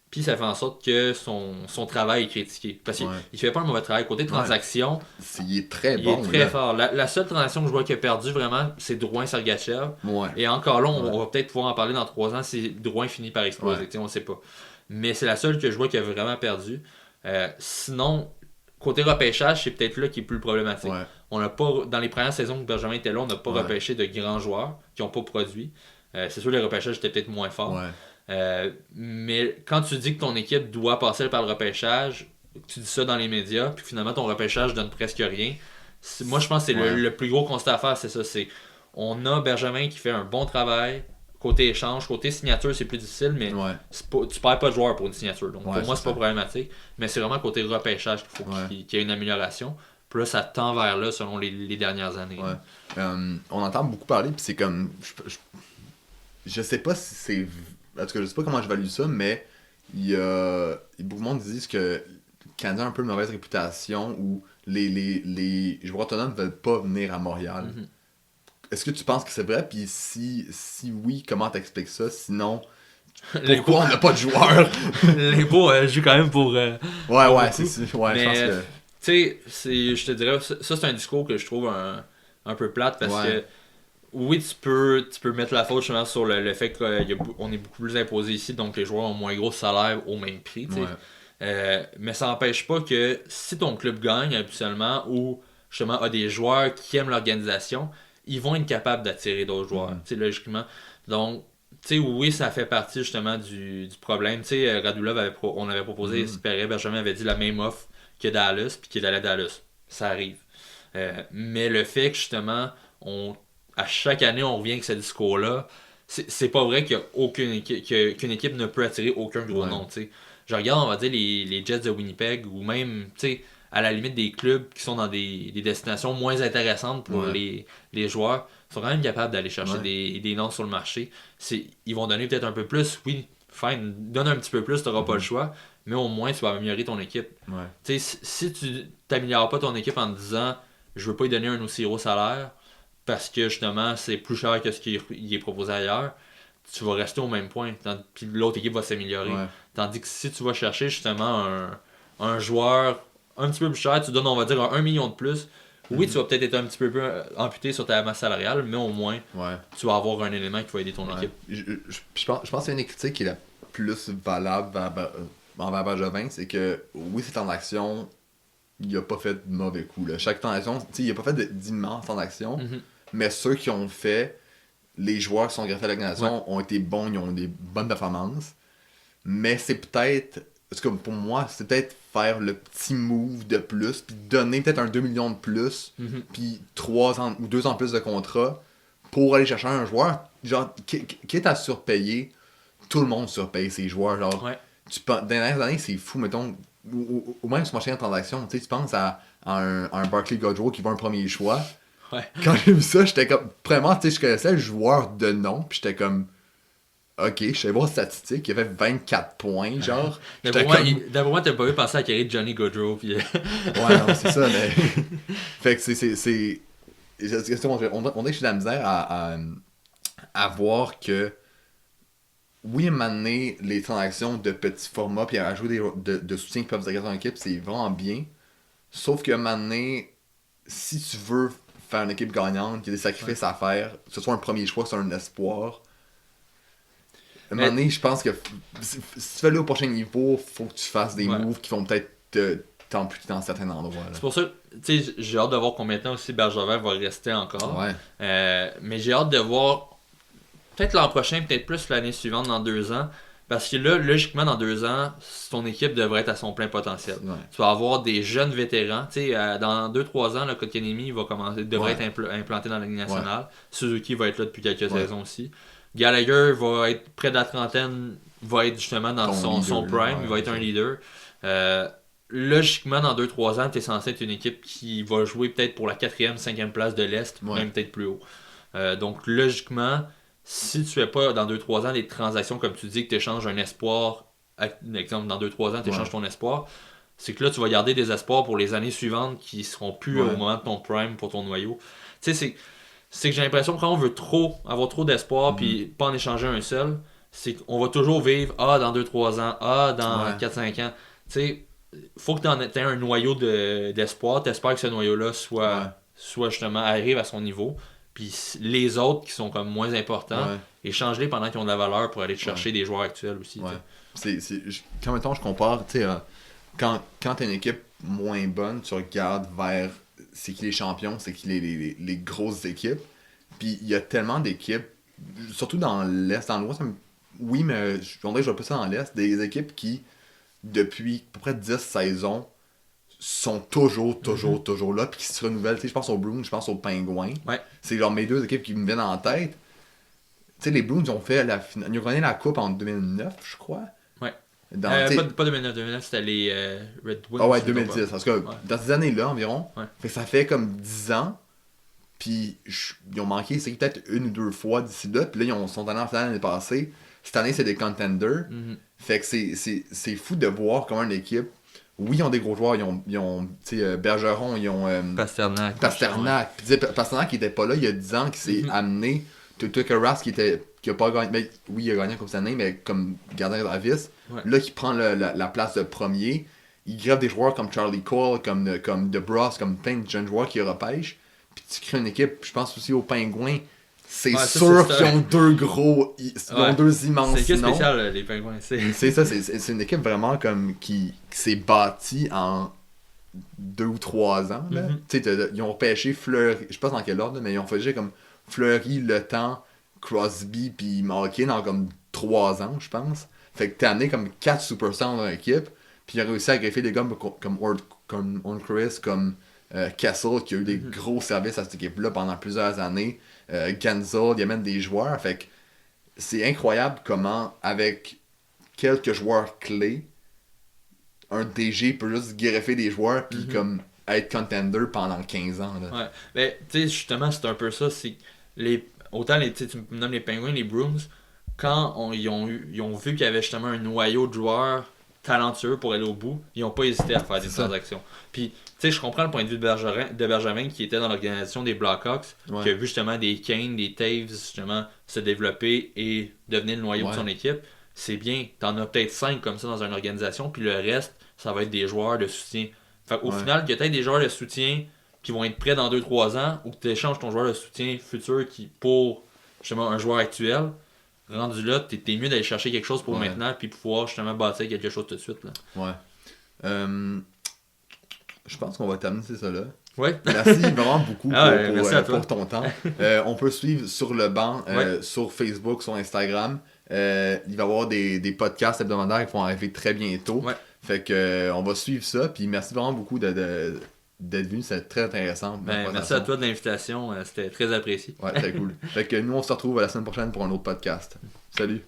Puis ça fait en sorte que son travail est critiqué. Parce qu'il fait pas un mauvais travail. Côté transaction, il est très bon. Il est très fort. La seule transaction que je vois qu'il a perdu vraiment, c'est Drouin-Sergachev. Et encore là, on va peut-être pouvoir en parler dans 3 ans si Drouin finit par exploser. On ne sait pas. Mais c'est la seule que je vois qu'il a vraiment perdu. Sinon, côté repêchage, c'est peut-être là qui est plus problématique. On n'a pas, dans les premières saisons que Benjamin était là, on n'a pas repêché de grands joueurs qui n'ont pas produit. C'est sûr, les repêchages étaient peut-être moins forts. Mais quand tu dis que ton équipe doit passer par le repêchage, tu dis ça dans les médias, puis finalement ton repêchage donne presque rien. Moi, je pense que c'est le plus gros constat à faire, c'est ça. On a Benjamin qui fait un bon travail. Côté échange, côté signature, c'est plus difficile, mais tu perds pas de joueurs pour une signature. Donc pour moi, c'est pas problématique. Mais c'est vraiment côté repêchage qu'il faut qu'il y ait une amélioration. Puis là, ça tend vers là selon les dernières années. On entend beaucoup parler, puis c'est comme... Je sais pas si c'est... En tout cas, je sais pas comment je value ça, mais il y a beaucoup de monde qui disent que le Canadien a un peu une mauvaise réputation où les joueurs autonomes ne veulent pas venir à Montréal. Est-ce que tu penses que c'est vrai? Puis si oui, comment t'expliques ça? Sinon, pourquoi on n'a pas de joueurs? L'impôt joue quand même pour... c'est ça. Ouais, mais, je pense que... Tu sais, je te dirais, ça c'est un discours que je trouve un peu plate parce que oui, tu peux mettre la faute justement sur le fait qu'on est beaucoup plus imposé ici, donc les joueurs ont moins gros salaire au même prix. Mais ça n'empêche pas que si ton club gagne habituellement ou justement a des joueurs qui aiment l'organisation, ils vont être capables d'attirer d'autres joueurs, logiquement. Donc, oui, ça fait partie justement du problème. Radulov, on avait proposé, Bergevin avait dit la même offre que Dallas, puis qu'il allait à Dallas. Ça arrive. Mais le fait que justement, à chaque année, on revient avec ce discours-là. C'est pas vrai qu'il y a qu'une équipe ne peut attirer aucun gros nom. T'sais. Je regarde, on va dire, les Jets de Winnipeg ou même, à la limite, des clubs qui sont dans des destinations moins intéressantes pour les joueurs, sont quand même capables d'aller chercher des noms sur le marché. Ils vont donner peut-être un peu plus, oui, fine, donne un petit peu plus, tu n'auras pas le choix, mais au moins tu vas améliorer ton équipe. Si tu t'améliores pas ton équipe en te disant je veux pas lui donner un aussi gros salaire parce que justement c'est plus cher que ce qui est proposé ailleurs, tu vas rester au même point. Puis l'autre équipe va s'améliorer. Tandis que si tu vas chercher justement un joueur un petit peu plus cher, tu donnes, on va dire, 1 million de plus. Oui, tu vas peut-être être un petit peu amputé sur ta masse salariale, mais au moins, tu vas avoir un élément qui va aider ton équipe. Je pense que c'est une des critiques qui est la plus valable envers Bergevin, c'est que oui, c'est en action, il a pas fait de mauvais coups. Là. Chaque transaction, il a pas fait d'immenses transactions, mais ceux qui ont fait, les joueurs qui sont greffés à l'organisation ont été bons, ils ont des bonnes performances. Mais c'est peut-être, parce que pour moi, c'est peut-être faire le petit move de plus, puis donner peut-être un 2 millions de plus, puis 3 ans ou 2 ans de plus de contrat pour aller chercher un joueur. Genre, quitte à surpayer, tout le monde surpaye ses joueurs. Genre, dans les dernières années, c'est fou, mettons, ou même sur marché de transaction, tu penses à un Barclay Goodrow qui va un premier choix. Quand j'ai vu ça, j'étais comme, vraiment, tu sais, je connaissais le joueur de nom, puis j'étais comme, ok, je sais voir statistique, il a fait 24 points, genre. D'abord, moi, t'as pas vu penser à carrière de Johnny Gaudreau, puis... ouais, non, c'est ça, mais... fait que c'est... On dirait que j'ai de la misère à voir que... Oui, à un moment donné, les transactions de petits formats, puis à ajouter de soutien qui peuvent agréger ton équipe, c'est vraiment bien. Sauf qu'à un moment donné, si tu veux faire une équipe gagnante, il y a des sacrifices à faire, que ce soit un premier choix, que ce soit un espoir... À un moment donné, je pense que si tu veux aller au prochain niveau, faut que tu fasses des moves qui vont peut-être t'amputer dans certains endroits. Là. C'est pour ça, tu sais, j'ai hâte de voir combien de temps aussi Bergevin va rester encore. Mais j'ai hâte de voir, peut-être l'an prochain, peut-être plus l'année suivante, dans 2 ans. Parce que là, logiquement, dans 2 ans, ton équipe devrait être à son plein potentiel. Tu vas avoir des jeunes vétérans. Tu sais, dans 2-3 ans, le Kotkaniemi devrait être implanté dans la Ligue nationale. Suzuki va être là depuis quelques saisons aussi. Gallagher va être près de la trentaine, va être justement dans son prime, il va être un leader. Logiquement, dans 2-3 ans, tu es censé être une équipe qui va jouer peut-être pour la 4e, 5e place de l'Est, même peut-être plus haut. Donc, logiquement, si tu fais pas dans 2-3 ans des transactions, comme tu dis, que tu échanges un espoir, exemple, dans 2-3 ans, tu échanges ton espoir, c'est que là, tu vas garder des espoirs pour les années suivantes qui seront plus au moment de ton prime pour ton noyau. Tu sais, c'est que j'ai l'impression que quand on veut avoir trop d'espoir puis pas en échanger un seul, c'est qu'on va toujours vivre dans 2-3 ans, dans 4-5 ans. Tu sais, faut que tu aies un noyau d'espoir. T'espères que ce noyau-là soit justement arrive à son niveau. Puis les autres qui sont comme moins importants, échange-les pendant qu'ils ont de la valeur pour aller chercher des joueurs actuels aussi. Quand mettons, je compare, tu sais, quand t'as une équipe moins bonne, tu regardes vers c'est qui les champions, c'est qui les grosses équipes. Puis il y a tellement d'équipes, surtout dans l'Est, dans l'Ouest, oui, mais je dirais que je vois plus ça dans l'Est, des équipes qui, depuis à peu près 10 saisons, sont toujours là, puis qui se renouvellent. Tu sais, je pense aux Bruins, je pense aux Pingouins. C'est genre mes 2 équipes qui me viennent en tête. Tu sais, les Bruins ont fait ils ont gagné la coupe en 2009, je crois. Pas 2009, c'était les Red Wings. Ah ouais, 2010. Parce que dans ces années-là environ, fait que ça fait comme 10 ans. Puis ils ont manqué, c'est peut-être 1 ou 2 fois d'ici là. Puis là, ils sont allés en finale l'année passée. Cette année, c'est des contenders. Fait que c'est fou de voir comment une équipe. Oui, ils ont des gros joueurs. Ils ont Bergeron, ils ont Pasternak. Puis Pasternak qui était pas là il y a 10 ans, qui s'est amené. Tucker Rask qui a pas gagné. Mais, oui, il a gagné comme cette année, mais comme gardien de vis. Là, qui prend la place de premier. Il grève des joueurs comme Charlie Cole, comme DeBrus, comme plein de jeunes joueurs qui repêchent. Puis tu crées une équipe, je pense aussi aux Pingouins. C'est sûr qu'ils ont 2 gros. Ils ont 2 immenses. C'est que spécial, les Pingouins. C'est ça, c'est une équipe vraiment comme qui s'est bâtie en 2 ou 3 ans. Là. Ils ont repêché Fleury, je sais pas dans quel ordre, mais ils ont fait comme Fleury, Le Temps, Crosby, puis Malkin en comme 3 ans, je pense. Fait que t'as amené comme 4 superstars dans l'équipe, puis ils ont réussi à greffer des gars comme Hornquist, comme Kessel qui a eu des gros services à cette équipe-là pendant plusieurs années. Genzel, il amène des joueurs. Fait que c'est incroyable comment, avec quelques joueurs clés, un DG peut juste greffer des joueurs puis comme être contender pendant 15 ans. Là. Ouais. Mais tu sais, justement, c'est un peu ça. C'est autant tu me nommes les Penguins, les Bruins, quand ils ont vu qu'il y avait justement un noyau de joueurs talentueux pour aller au bout, ils n'ont pas hésité à faire des transactions. Puis, tu sais, je comprends le point de vue de Bergevin qui était dans l'organisation des Blackhawks, qui a vu justement des Kane, des Taves, justement, se développer et devenir le noyau de son équipe. C'est bien, t'en as peut-être 5 comme ça dans une organisation, puis le reste, ça va être des joueurs de soutien. Fait qu'au final, il y a peut-être des joueurs de soutien qui vont être prêts dans 2-3 ans, ou que tu échanges ton joueur de soutien futur pour justement un joueur actuel. Rendu là, t'es mieux d'aller chercher quelque chose pour maintenant, puis pouvoir justement bâtir quelque chose tout de suite. Là. Ouais. Je pense qu'on va terminer ça là. Ouais. Merci vraiment beaucoup pour ton temps. On peut suivre sur le banc, sur Facebook, sur Instagram. Il va y avoir des podcasts hebdomadaires qui vont arriver très bientôt. Ouais. Fait que on va suivre ça. Puis merci vraiment beaucoup d'être venu. C'est très intéressant. Merci à toi de l'invitation. C'était très apprécié. Ouais, très cool. Fait que nous, on se retrouve la semaine prochaine pour un autre podcast. Salut.